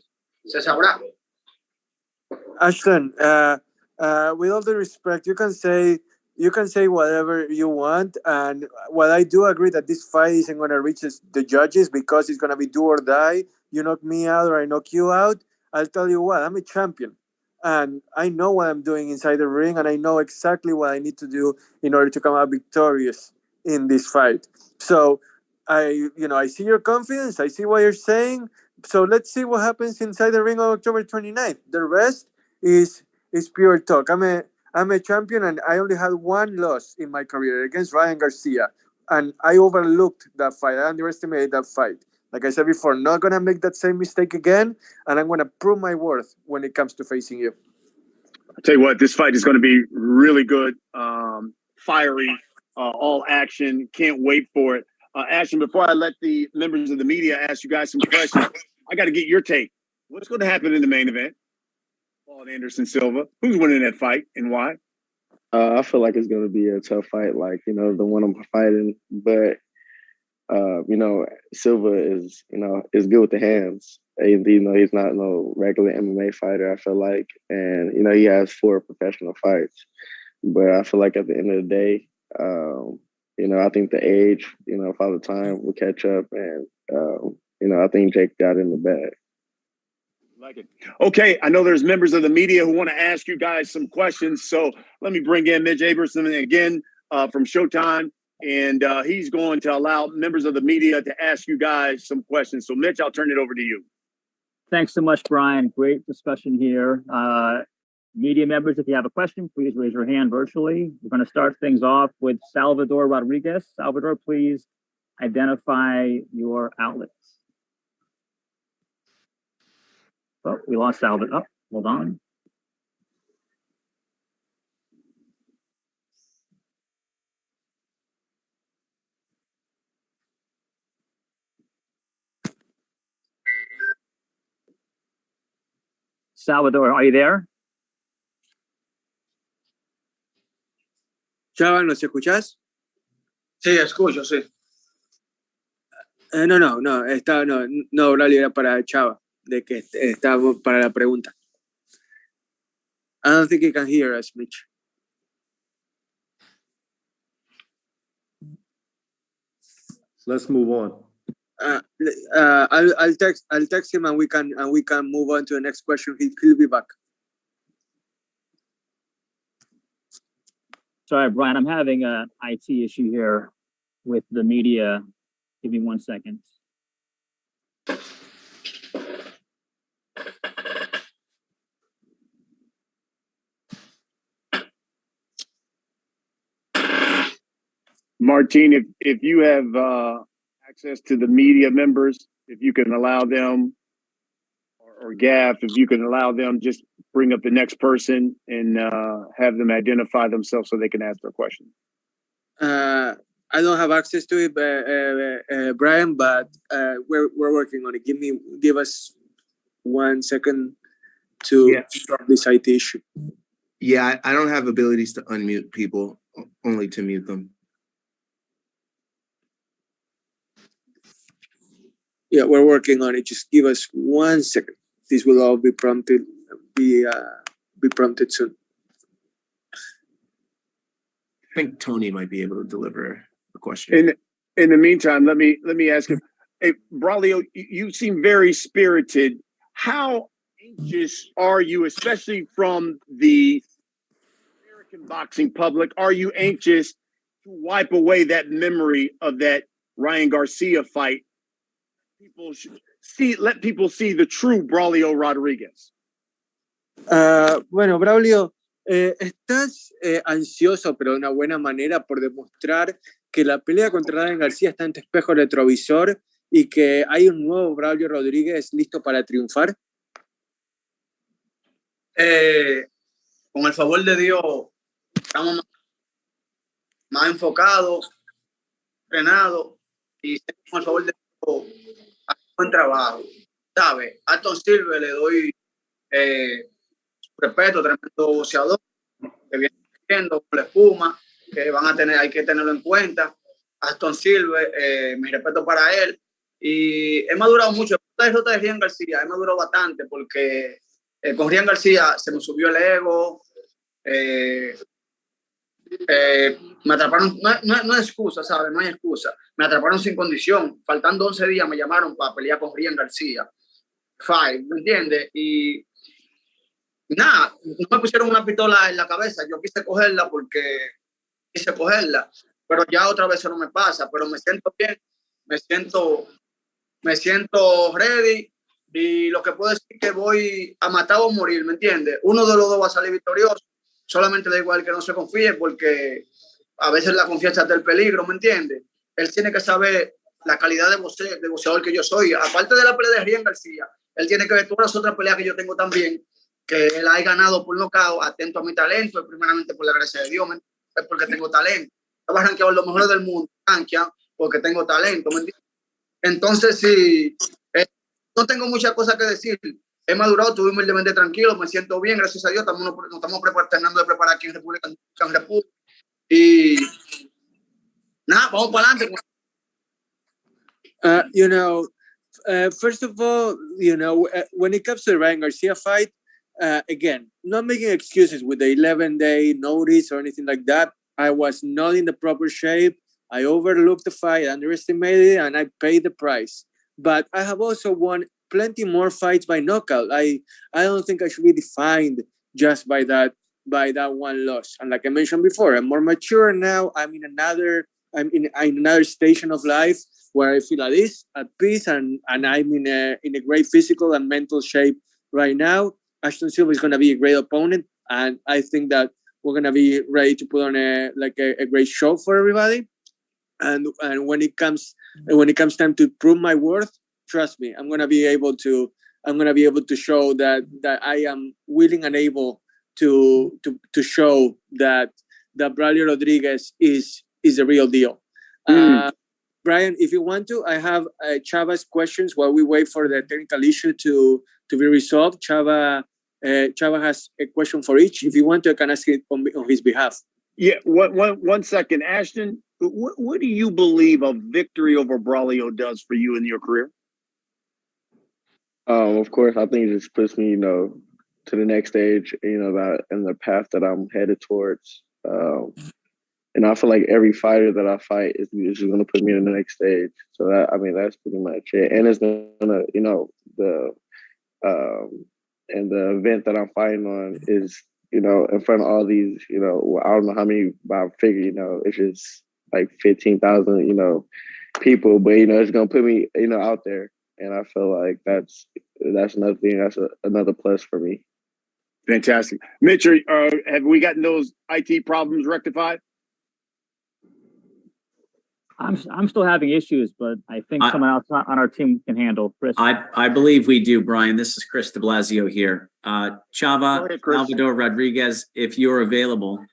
se sabrá. Ashton, with all the respect, you can say whatever you want, and while I do agree that this fight isn't going to reach the judges because it's going to be do or die, you knock me out or I knock you out, I'll tell you what, I'm a champion. And I know what I'm doing inside the ring, and I know exactly what I need to do in order to come out victorious in this fight. So I see your confidence. I see what you're saying. So let's see what happens inside the ring on October 29th. The rest is pure talk. I'm a champion, and I only had one loss in my career against Ryan Garcia, and I overlooked that fight. I underestimated that fight. Like I said before, not going to make that same mistake again, and I'm going to prove my worth when it comes to facing you. I'll tell you what, this fight is going to be really good, fiery, all action. Can't wait for it. Ashton, before I let the members of the media ask you guys some questions, I got to get your take. What's going to happen in the main event? Paul Anderson Silva. Who's winning that fight and why? I feel like it's going to be a tough fight, like, you know, the one I'm fighting, but you know, Silva is good with the hands. You know, he's not no regular MMA fighter, I feel like. And, you know, he has 4 professional fights. But I feel like at the end of the day, you know, I think the age, you know, Father Time will catch up. And, you know, I think Jake got in the bag. Like it. Okay, I know there's members of the media who want to ask you guys some questions. So let me bring in Mitch Aberson again from Showtime. And he's going to allow members of the media to ask you guys some questions. So, Mitch, I'll turn it over to you. Thanks so much, Brian. Great discussion here. Media members, if you have a question, please raise your hand virtually. We're going to start things off with Salvador Rodriguez. Salvador, please identify your outlets. Oh, we lost Salvador. Oh, hold on. Salvador, are you there? Chava, ¿nos escuchás? Sí, escucho, sí. No, Braulio, era para Chava, de que está para la pregunta. I don't think he can hear us, Mitch. Let's move on. I'll text him and we can move on to the next question. He'll be back. Sorry, Brian, I'm having an IT issue here with the media. Give me 1 second. Martin, if you have access to the media members, if you can allow them, or Gaff, if you can allow them, just bring up the next person and have them identify themselves so they can ask their question. I don't have access to it, Brian, but we're working on it. Give us 1 second to solve this IT issue. Yeah, I don't have abilities to unmute people, only to mute them. Yeah, we're working on it. Just give us 1 second. This will all be prompted soon. I think Tony might be able to deliver a question. In the meantime, let me ask you, hey, Braulio, you seem very spirited. How anxious are you, especially from the American boxing public? Are you anxious to wipe away that memory of that Ryan Garcia fight? Let people see the true Braulio Rodriguez. Bueno, Braulio, estás ansioso, pero de una buena manera, por demostrar que la pelea contra Ryan García está en tu espejo retrovisor y que hay un nuevo Braulio Rodríguez listo para triunfar. Con el favor de Dios, estamos más enfocados, entrenados y con el favor de Dios, buen trabajo. ¿Sabes? A Ashton Silve le doy respeto, tremendo boxeador, que viene viendo con la espuma, que hay que tenerlo en cuenta. Ashton Silve, mi respeto para él. Y he madurado mucho. La derrota de Ryan García, he madurado bastante porque con Ryan García se me subió el ego. Me atraparon, no es excusa, ¿sabes? No hay excusa. Me atraparon sin condición. Faltando 11 días me llamaron para pelear con Ryan García. ¿Me entiendes? Y nada, no me pusieron una pistola en la cabeza. Yo quise cogerla porque quise cogerla. Pero ya otra vez eso no me pasa. Pero me siento bien, me siento ready. Y lo que puedo decir es que voy a matar o morir, ¿me entiendes? Uno de los dos va a salir victorioso. Solamente da igual que no se confíe porque a veces la confianza es del peligro, ¿me entiendes? Él tiene que saber la calidad de boxeador que yo soy. Aparte de la pelea de Ryan García, él tiene que ver todas las otras peleas que yo tengo también, que él ha ganado por nocaut, atento a mi talento, primeramente por la gracia de Dios, es porque tengo talento. Yo voy a rankear los mejores del mundo, porque tengo talento, ¿me entiendes? Entonces, sí, no tengo muchas cosas que decir. He madurado, estuve humildemente tranquilo, me siento bien, gracias a Dios. Nos estamos terminando de preparar aquí en República. Y nada, vamos para adelante. First of all, when it comes to the Ryan Garcia fight, again, not making excuses with the 11-day notice or anything like that. I was not in the proper shape. I overlooked the fight, underestimated it, and I paid the price. But I have also won plenty more fights by knockout. I don't think I should be defined just by that one loss. And like I mentioned before, I'm more mature now. I'm in another station of life where I feel at peace, and I'm in a great physical and mental shape right now. Ashton Silve is going to be a great opponent, and I think that we're going to be ready to put on a great show for everybody. And when it comes time to prove my worth, trust me, I'm gonna be able to show that I am willing and able to show that Braulio Rodriguez is the real deal. Brian, if you want to, I have Chava's questions while we wait for the technical issue to be resolved. Chava has a question for each. If you want to, I can ask it on his behalf. Yeah, one second, Ashton. What do you believe a victory over Braulio does for you in your career? Of course, I think it just puts me, to the next stage, that in the path that I'm headed towards. And I feel like every fighter that I fight is just going to put me in the next stage. So that's pretty much it. And it's going to, and the event that I'm fighting on is, in front of all these, I don't know how many, but I figure, it's just like 15,000, people, but, it's going to put me, out there. And I feel like that's another thing. That's another plus for me. Fantastic. Mitch, have we gotten those IT problems rectified? I'm still having issues, but I think someone else on our team can handle. Chris, I believe we do, Brian. This is Chris de Blasio here. Chava Salvador Rodriguez, if you're available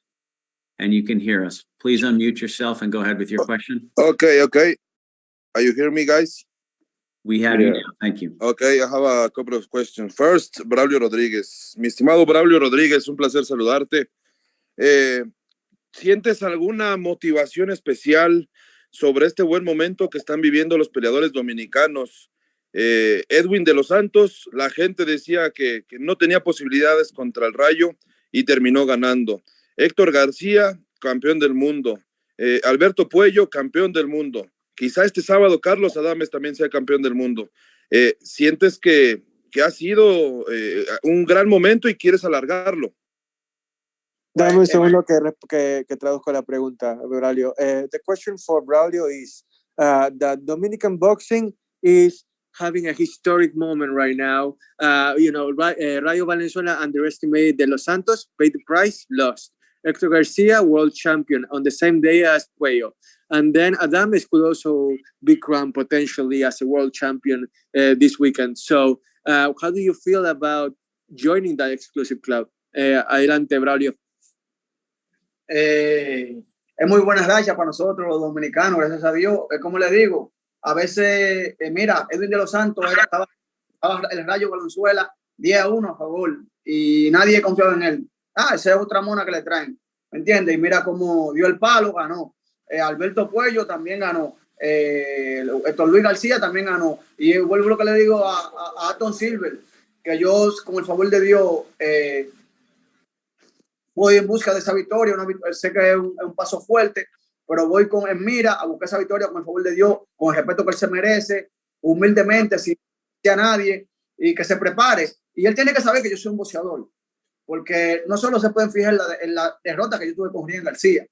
and you can hear us, please unmute yourself and go ahead with your question. Okay. Are you hearing me, guys? We have you now. Thank you. Okay, I have a couple of questions. First, Braulio Rodriguez. Mi estimado Braulio Rodriguez, un placer saludarte. ¿Sientes alguna motivación especial sobre este buen momento que están viviendo los peleadores dominicanos? Edwin de los Santos, la gente decía que no tenía posibilidades contra el Rayo y terminó ganando. Héctor García, campeón del mundo. Alberto Puello, campeón del mundo. Quizá este sábado Carlos Adames también sea campeón del mundo. ¿Sientes que ha sido un gran momento y quieres alargarlo? Dame un segundo que traduzco la pregunta, Braulio. The question for Braulio is that Dominican boxing is having a historic moment right now. Rayo Valenzuela underestimated De Los Santos, paid the price, lost. Héctor Garcia, world champion on the same day as Puello. And then Adames could also be crowned potentially as a world champion this weekend. So how do you feel about joining that exclusive club? Adelante, Braulio. Es muy buena racha para nosotros los dominicanos, gracias a Dios. Como le digo, a veces, mira, Edwin de los Santos estaba el Rayo Valenzuela 10-1 a favor y nadie confiaba en él. Esa es otra mona que le traen, ¿me entiendes? Y mira cómo dio el palo, ganó. Alberto Puello también ganó. Héctor Luis García también ganó. Y vuelvo lo que le digo a Ashton Sylve, que yo, con el favor de Dios, voy en busca de esa victoria. Sé que es un paso fuerte, pero voy en mira a buscar esa victoria con el favor de Dios, con el respeto que él se merece, humildemente, sin a nadie, y que se prepare. Y él tiene que saber que yo soy un boxeador, porque no solo se pueden fijar en la derrota que yo tuve con Rian García.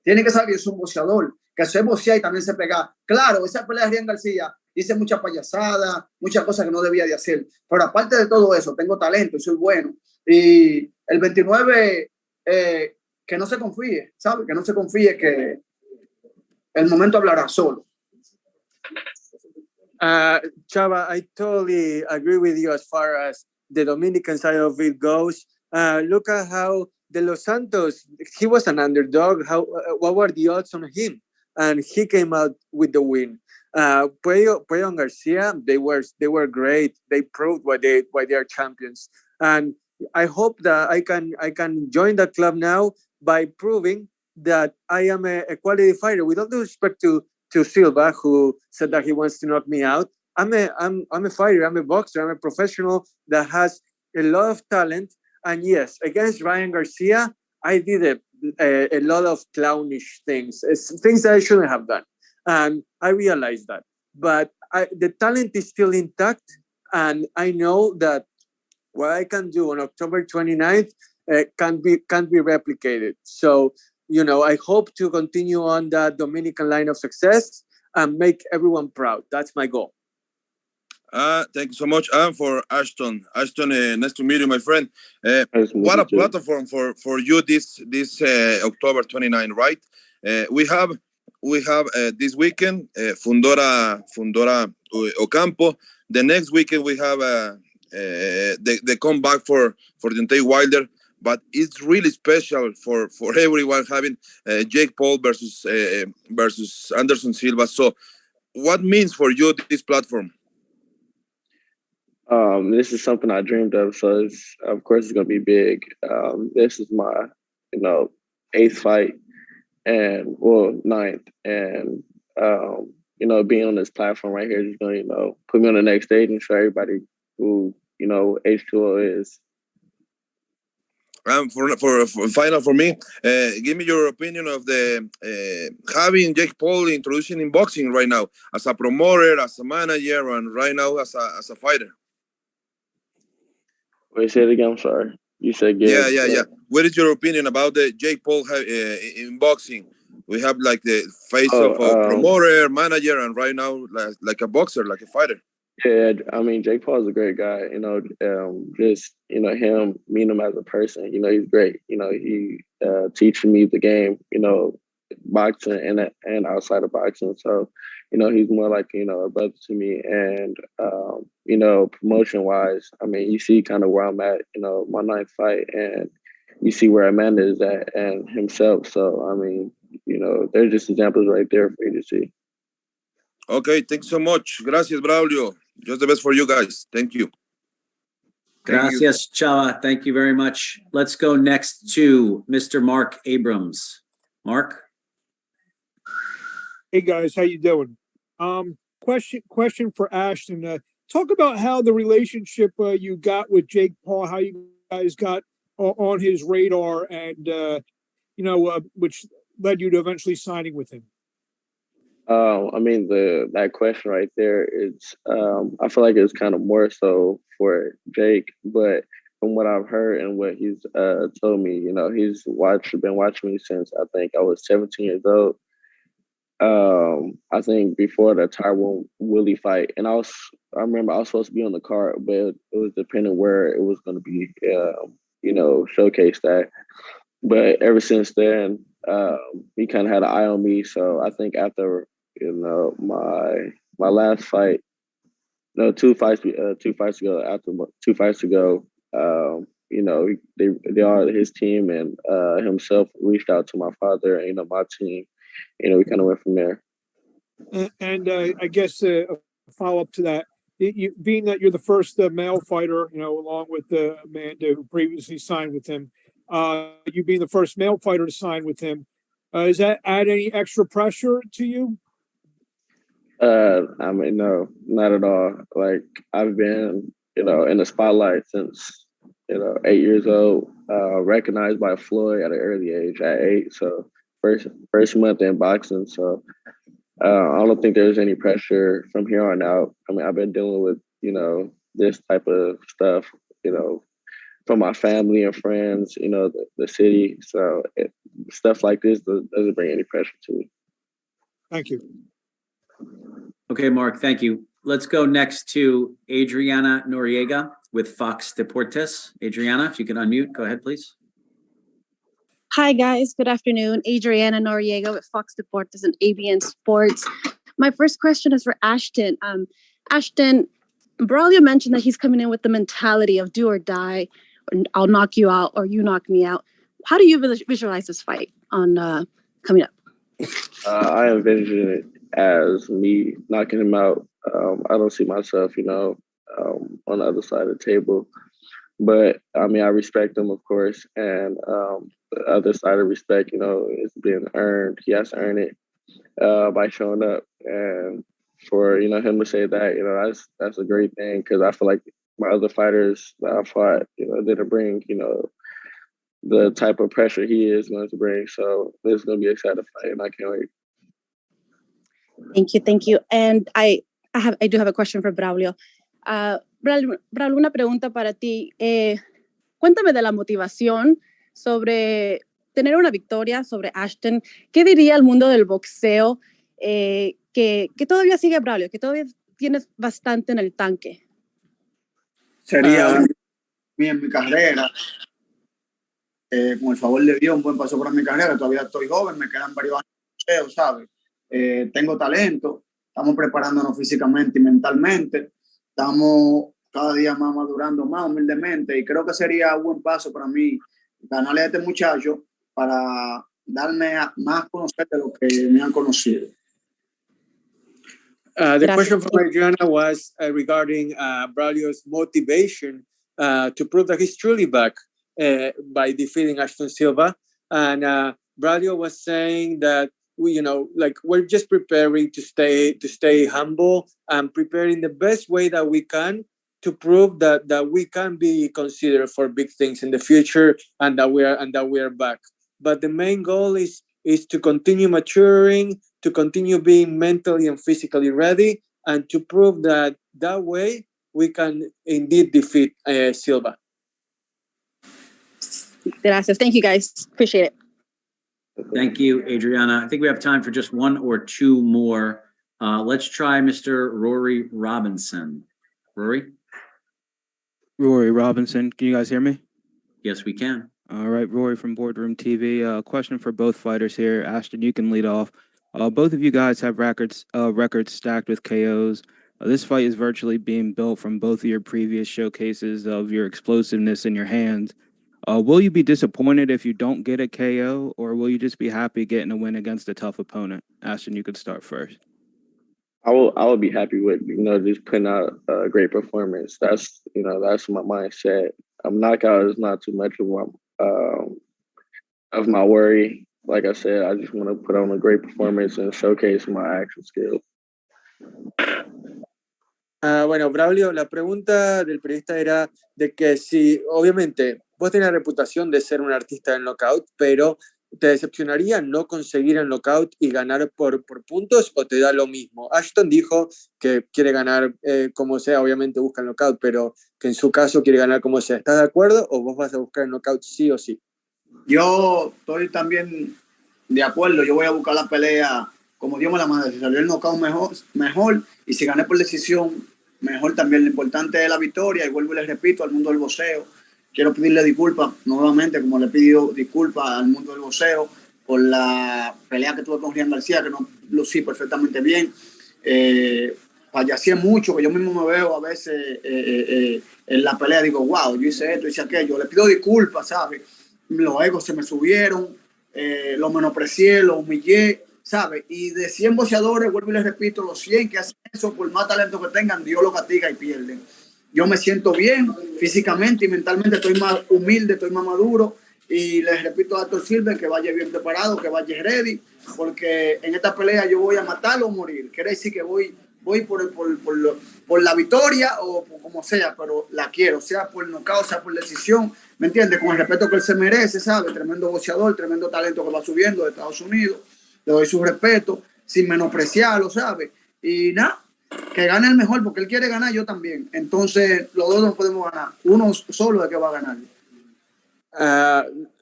Tiene que saber que yo soy un boxeador, que sé boxear y también sé pegar. Claro, esa pelea de Rian García hice muchas payasadas, muchas cosas que no debía de hacer, pero aparte de todo eso, tengo talento y soy bueno. Y el 29... que no se confíe, ¿sabe? Que no se confíe, que el momento hablará solo. Chava, I totally agree with you as far as the Dominican side of it goes. Look at how De Los Santos, he was an underdog. What were the odds on him? And he came out with the win. Puello and Garcia, they were great. They proved why they are champions. And I hope that I can join that club now by proving that I am a quality fighter. With all due respect to Silva, who said that he wants to knock me out, I'm a fighter. I'm a boxer. I'm a professional that has a lot of talent. And yes, against Ryan Garcia, I did a lot of clownish things, things that I shouldn't have done, and I realized that. But the talent is still intact, and I know that what I can do on October 29th can be replicated. So, I hope to continue on that Dominican line of success and make everyone proud. That's my goal. Thank you so much. For Ashton. Ashton, nice to meet you, my friend. What a platform for you this October 29, right? We have this weekend Fundora Ocampo. The next weekend we have the comeback for Deontay Wilder, but it's really special for everyone having Jake Paul versus Anderson Silva. So, what means for you this platform? This is something I dreamed of, so of course it's gonna be big. This is my, 8th fight, and ninth, and being on this platform right here is gonna, put me on the next stage and show everybody who H2O is. For final for me, give me your opinion of the having Jake Paul introducing in boxing right now as a promoter, as a manager, and right now as a fighter. Wait, say it again. I'm sorry. You said yeah. What is your opinion about the Jake Paul in boxing? We have like the face of a promoter, manager, and right now like a boxer, like a fighter. Yeah, I mean, Jake Paul is a great guy. Just him, meeting him as a person. He's great. He teaching me the game. boxing and outside of boxing. So, he's more like, a brother to me. And, promotion wise, I mean, you see kind of where I'm at, my 9th fight, and you see where Amanda is at and himself. So, I mean, they're just examples right there for you to see. Okay, thanks so much. Gracias, Braulio. Just the best for you guys. Thank you. Gracias, Chava. Thank you very much. Let's go next to Mr. Mark Abrams. Mark? Hey guys, how you doing? Question for Ashton. Talk about how the relationship you got with Jake Paul, how you guys got on his radar, and which led you to eventually signing with him. I mean, that question right there is, I feel like it's kind of more so for Jake, but from what I've heard and what he's told me, he's been watching me since I think I was 17 years old. I think before the Tyrone Willie fight, and I remember I was supposed to be on the card, but it was depending where it was going to be, showcased at. But ever since then, he kind of had an eye on me. So I think after my last fight, two fights ago, they are his team and himself reached out to my father and my team. We kind of went from there. And I guess a follow up to that, being that you're the first male fighter, along with Amanda, who previously signed with him, you being the first male fighter to sign with him, does that add any extra pressure to you? I mean, no, not at all. Like, I've been, in the spotlight since, 8 years old, recognized by Floyd at an early age, at 8. So first month in boxing. So I don't think there's any pressure from here on out. I mean, I've been dealing with, this type of stuff, from my family and friends, the city. So stuff like this doesn't bring any pressure to me. Thank you. Okay, Mark, thank you. Let's go next to Adriana Noriega with Fox Deportes. Adriana, if you can unmute, go ahead, please. Hi, guys. Good afternoon. Adriana Noriega with Fox Deportes and ABN Sports. My first question is for Ashton. Ashton, Braulio mentioned that he's coming in with the mentality of do or die, or I'll knock you out or you knock me out. How do you visualize this fight on coming up? I envision it as me knocking him out. I don't see myself, on the other side of the table. But, I mean, I respect him, of course. And the other side of respect, is being earned. He has to earn it by showing up. And for, him to say that, that's a great thing, because I feel like my other fighters that I fought, didn't bring, the type of pressure he is going to bring. So it's going to be an exciting fight, and I can't wait. Thank you. And I do have a question for Braulio. Braulio, una pregunta para ti. Cuéntame de la motivación sobre tener una victoria sobre Ashton. ¿Qué diría el mundo del boxeo que todavía sigue Braulio, que todavía tienes bastante en el tanque? Sería en mi carrera. Con el favor de Dios, un buen paso para mi carrera. Todavía estoy joven, me quedan varios años de boxeo, ¿sabes? Tengo talento, estamos preparándonos físicamente y mentalmente, estamos cada día más madurando más humildemente, y creo que sería un buen paso para mí ganarle a este muchacho para darme más a conocer de lo que me han conocido. The question from Adriana was regarding Braulio's motivation to prove that he's truly back by defeating Ashton Silva. And Braulio was saying that we're just preparing to stay humble and preparing the best way that we can to prove that we can be considered for big things in the future, and that we are back. But the main goal is to continue maturing, to continue being mentally and physically ready, and to prove that way we can indeed defeat Silva. Gracias. Thank you, guys. Appreciate it. Thank you, Adriana. I think we have time for just one or two more. Let's try Mr. Rory Robinson. Rory? Rory Robinson. Can you guys hear me? Yes, we can. All right, Rory from Boardroom TV. Question for both fighters here. Ashton, you can lead off. Both of you guys have records stacked with KOs. This fight is virtually being built from both of your previous showcases of your explosiveness in your hands. Will you be disappointed if you don't get a KO, or will you just be happy getting a win against a tough opponent? Ashton, you could start first. I will be happy with, just putting out a great performance. That's my mindset. Knockout is not too much of my worry. Like I said, I just want to put on a great performance and showcase my action skills. Bueno, Braulio, la pregunta del periodista era de que si, obviamente, vos tenés la reputación de ser un artista del knockout, pero ¿te decepcionaría no conseguir el knockout y ganar por puntos o te da lo mismo? Ashton dijo que quiere ganar como sea, obviamente busca el knockout, pero que en su caso quiere ganar como sea. ¿Estás de acuerdo o vos vas a buscar el knockout sí o sí? Yo estoy también de acuerdo. Yo voy a buscar la pelea como Dios me la manda. Si salió el knockout mejor, y si gané por decisión, mejor también. Lo importante es la victoria, y vuelvo y les repito al mundo del boxeo. Quiero pedirle disculpas nuevamente, como le he pedido disculpas al mundo del boxeo por la pelea que tuve con Rian García, que no lucí perfectamente bien. Payaseé mucho, que yo mismo me veo a veces en la pelea, digo, wow, yo hice esto, hice aquello. Le pido disculpas, ¿sabes? Los egos se me subieron, lo menosprecié, lo humillé, ¿sabes? Y de 100 boxeadores, vuelvo y les repito, los 100 que hacen eso, por más talento que tengan, Dios los castiga y pierden. Yo me siento bien físicamente y mentalmente, estoy más humilde, estoy más maduro, y les repito a Dr. Silve que vaya bien preparado, que vaya ready, porque en esta pelea yo voy a matarlo o morir. Quiere decir que voy por la victoria o por como sea, pero la quiero, sea por nocaut, sea por decisión, ¿me entiendes? Con el respeto que él se merece, ¿sabe? Tremendo boxeador, tremendo talento que va subiendo de Estados Unidos, le doy su respeto, sin menospreciarlo, ¿sabe? Y nada, que gane el mejor, porque él quiere ganar, yo también. Entonces, los dos no podemos ganar. Uno solo es que va a ganar.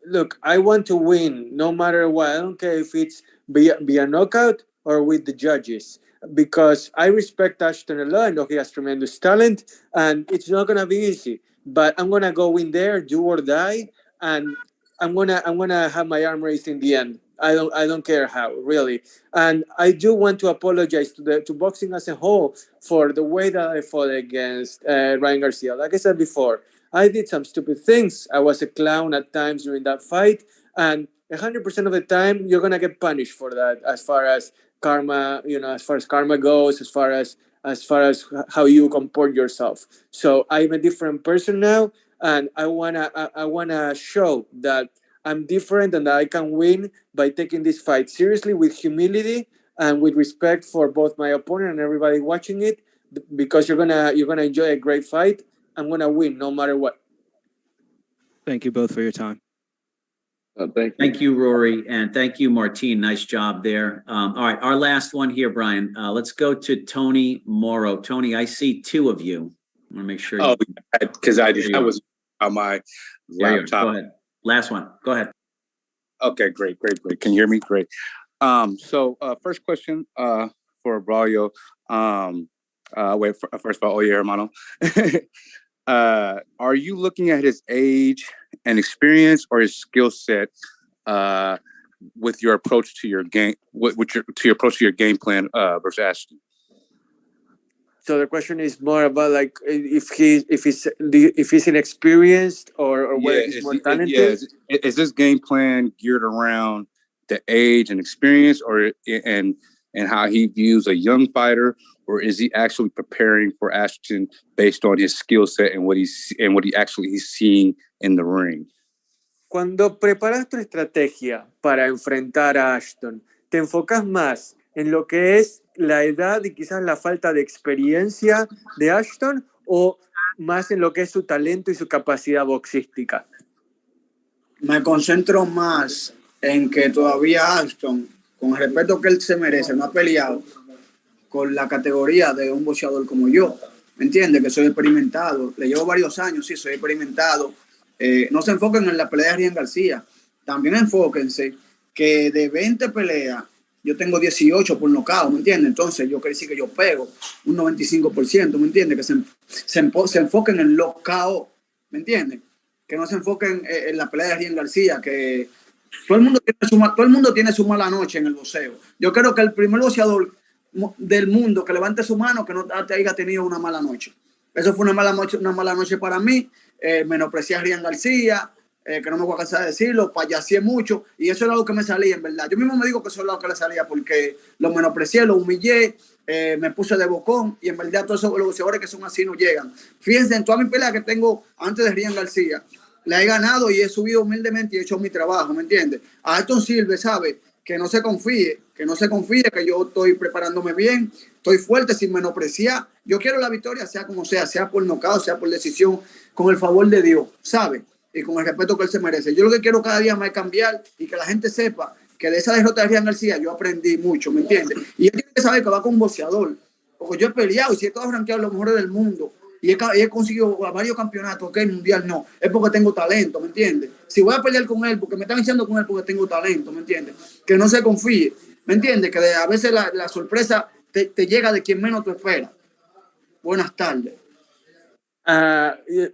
Look, I want to win no matter what. I don't care if it's via knockout or with the judges, because I respect Ashton a lot. I know he has tremendous talent, and it's not gonna be easy. But I'm gonna go in there, do or die, and I'm gonna have my arm raised in the end. I don't care how, really. And I do want to apologize to boxing as a whole for the way that I fought against Ryan Garcia. Like I said before, I did some stupid things. I was a clown at times during that fight, and 100% of the time you're gonna get punished for that. As far as karma, as far as karma goes, as far as how you comport yourself. So I'm a different person now, and I wanna show that I'm different and that I can win by taking this fight seriously with humility and with respect for both my opponent and everybody watching it, because you're gonna enjoy a great fight. I'm gonna win no matter what. Thank you both for your time. Thank you, Rory, and thank you, Martine. Nice job there. All right, our last one here, Brian. Let's go to Tony Morrow. Tony, I see two of you. I want to make sure. Oh, because I was on my laptop. Go ahead. Last one. Go ahead. Okay, great. Can you hear me? Great. So first question for Braulio. First of all, oye, hermano. Are you looking at his age and experience or his skill set with your approach to your game, your approach to your game plan versus Ashton? So the question is more about like if he's inexperienced or whether he's more talented. Is this game plan geared around the age and experience, or and how he views a young fighter, or is he actually preparing for Ashton based on his skill set and what he's seeing in the ring? Cuando preparas tu estrategia para enfrentar a Ashton, ¿te enfocas más en lo que es la edad y quizás la falta de experiencia de Ashton, o más en lo que es su talento y su capacidad boxística? Me concentro más en que todavía Ashton, con el respeto que él se merece, no ha peleado con la categoría de un boxeador como yo. ¿Me entiendes? Que soy experimentado. Le llevo varios años, sí, soy experimentado. No se enfoquen en la pelea de Rian García. También enfóquense que de 20 peleas, yo tengo 18 por nocaut, ¿me entiendes? Entonces, yo quiero decir que yo pego un 95%, ¿me entiendes? Que se enfoquen en los KO, ¿me entiendes? que no se enfoquen en la pelea de Ryan García, que todo el mundo tiene su mala noche en el boxeo. Yo creo que el primer boxeador del mundo que levante su mano que no haya tenido una mala noche. Eso fue una mala noche para mí. Menosprecié a Ryan García, que no me voy a cansar de decirlo, payaseé mucho, y eso era lo que me salía, en verdad. Yo mismo me digo que eso es lo que le salía, porque lo menosprecié, lo humillé, me puse de bocón, y en verdad todos los boxeadores que son así no llegan. Fíjense, en toda mi pelea que tengo antes de Ryan García, la he ganado y he subido humildemente y he hecho mi trabajo, ¿me entiendes? A Ashton Silve, ¿sabe? Que no se confíe, que yo estoy preparándome bien, estoy fuerte sin menospreciar. Yo quiero la victoria, sea como sea por nocaut, sea por decisión, con el favor de Dios, ¿sabe? Y con el respeto que él se merece. Yo lo que quiero cada día más es cambiar y que la gente sepa que de esa derrota de Ryan García yo aprendí mucho, ¿me entiendes? Y él tiene que saber que va con un boxeador, porque yo he peleado y si he estado rankeado los mejores del mundo y he conseguido varios campeonatos, ok, mundial no, es porque tengo talento, ¿me entiendes? Si voy a pelear con él, porque me están diciendo con él porque tengo talento, ¿me entiendes? Que no se confíe, ¿me entiendes? Que a veces la sorpresa te llega de quien menos te espera. Buenas tardes.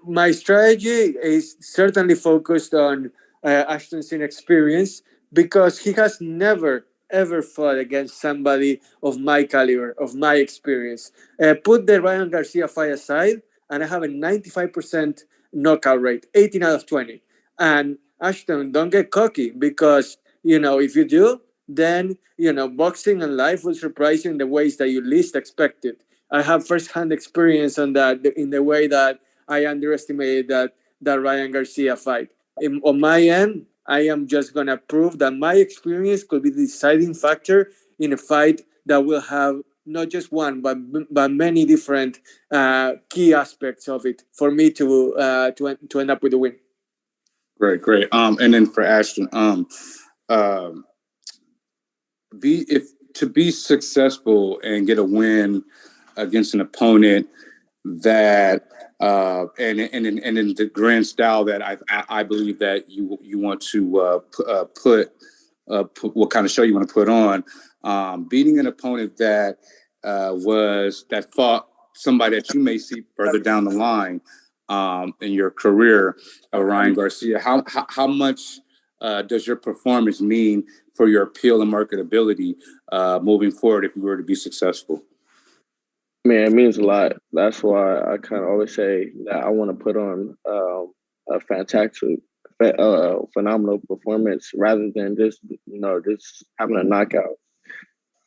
My strategy is certainly focused on Ashton's inexperience because he has never ever fought against somebody of my caliber, of my experience. Put the Ryan Garcia fight aside, and I have a 95% knockout rate, 18 out of 20. And Ashton, don't get cocky because, if you do, then, boxing and life will surprise you in the ways that you least expected. I have firsthand experience on that in the way that I underestimated that Ryan Garcia fight. On my end, I am just going to prove that my experience could be the deciding factor in a fight that will have not just one, but many different key aspects of it for me to end up with a win. Great. And then for Ashton, to be successful and get a win against an opponent that and in the grand style that I believe that you want to put what kind of show you want to put on, beating an opponent that fought somebody that you may see further down the line in your career, Ryan Garcia. How much does your performance mean for your appeal and marketability moving forward if you were to be successful? Man, it means a lot. That's why I kind of always say that I want to put on a fantastic, phenomenal performance rather than just having a knockout.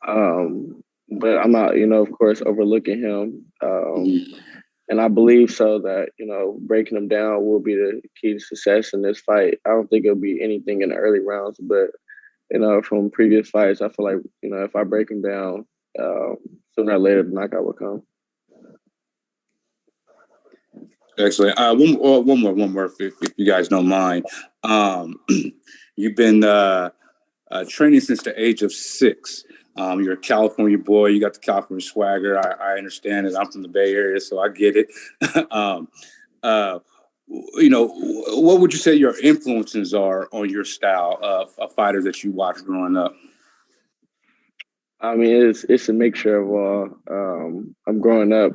But I'm not, of course, overlooking him. And I believe so that, breaking him down will be the key to success in this fight. I don't think it'll be anything in the early rounds, but, from previous fights, I feel like, if I break him down, sooner or later the knockout will come. Excellent. One more, if you guys don't mind. You've been training since the age of 6. You're a California boy. You got the California swagger. I understand it. I'm from the Bay Area, so I get it. What would you say your influences are on your style of fighters that you watched growing up? I mean, it's a mixture of all. I'm growing up,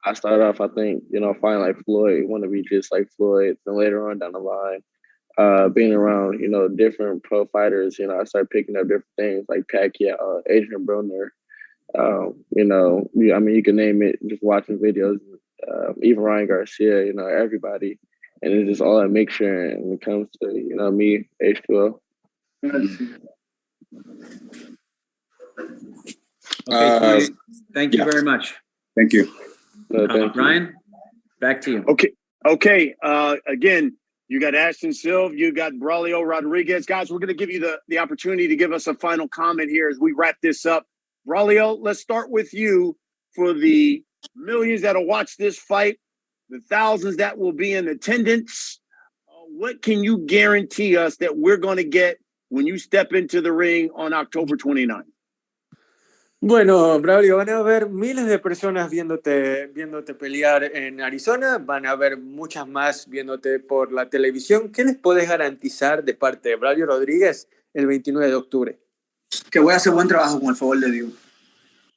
I started off, I think, fighting like Floyd, want to be just like Floyd. Then later on down the line, being around, different pro fighters, I started picking up different things like Pacquiao, Adrian Broner, you can name it, just watching videos, even Ryan Garcia, everybody. And it's just all a mixture. And when it comes to, me, H2O. Okay, thank you very much. Thank you. Ryan, back to you. Okay. Again, you got Ashton Sylve, you got Braulio Rodriguez. Guys, we're going to give you the opportunity to give us a final comment here as we wrap this up. Braulio, let's start with you for the millions that'll watch this fight, the thousands that will be in attendance. What can you guarantee us that we're going to get when you step into the ring on October 29th? Bueno, Braulio, van a haber miles de personas viéndote pelear en Arizona, van a haber muchas más viéndote por la televisión. ¿Qué les puedes garantizar de parte de Braulio Rodriguez el 29 de octubre? Que voy a hacer buen trabajo con el favor de Dios.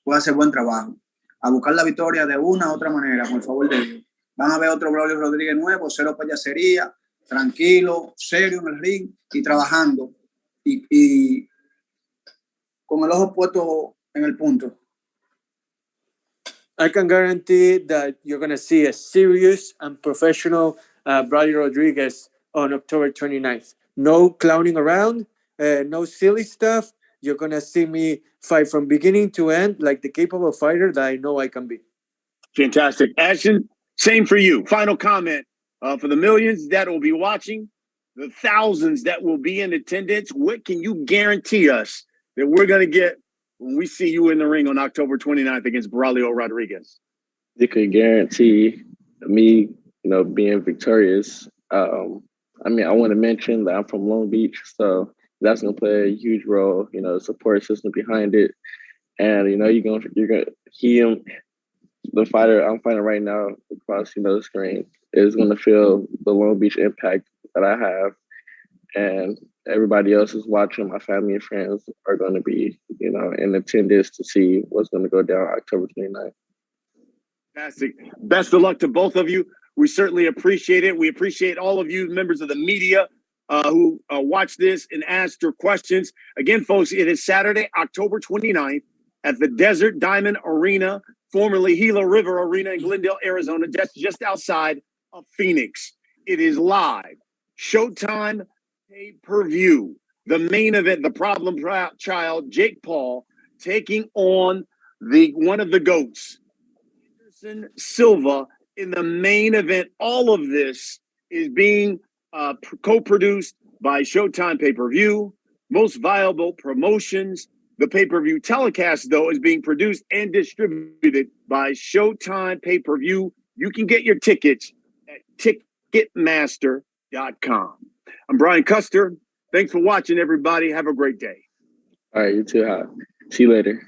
Voy a hacer buen trabajo. A buscar la victoria de una u otra manera, con el favor de Dios. Van a ver otro Braulio Rodriguez nuevo, cero payasería, tranquilo, serio en el ring y trabajando. Y con el ojo puesto en el punto. I can guarantee that you're going to see a serious and professional Braulio Rodriguez on October 29th. No clowning around, no silly stuff. You're going to see me fight from beginning to end like the capable fighter that I know I can be. Fantastic. Ashton, same for you. Final comment for the millions that will be watching, the thousands that will be in attendance. What can you guarantee us that we're going to get when we see you in the ring on October 29th against Braulio Rodriguez? You can guarantee me, being victorious. I want to mention that I'm from Long Beach, so that's going to play a huge role, support system behind it. And, you're going to the fighter I'm fighting right now across, the screen is going to feel the Long Beach impact that I have. And everybody else is watching. My family and friends are going to be, in attendance to see what's going to go down October 29th. Fantastic. Best of luck to both of you. We certainly appreciate it. We appreciate all of you members of the media who watch this and ask your questions. Again, folks, it is Saturday, October 29th at the Desert Diamond Arena, formerly Gila River Arena in Glendale, Arizona, just outside of Phoenix. It is live. Showtime pay-per-view. The main event, the problem child, Jake Paul, taking on one of the GOATs, Silve, in the main event. All of this is being co-produced by Showtime Pay-Per-View, Most Viable Promotions. The pay-per-view telecast, though, is being produced and distributed by Showtime Pay-Per-View. You can get your tickets at Ticketmaster.com. I'm Brian Custer. Thanks for watching, everybody. Have a great day. All right, you too. See you later.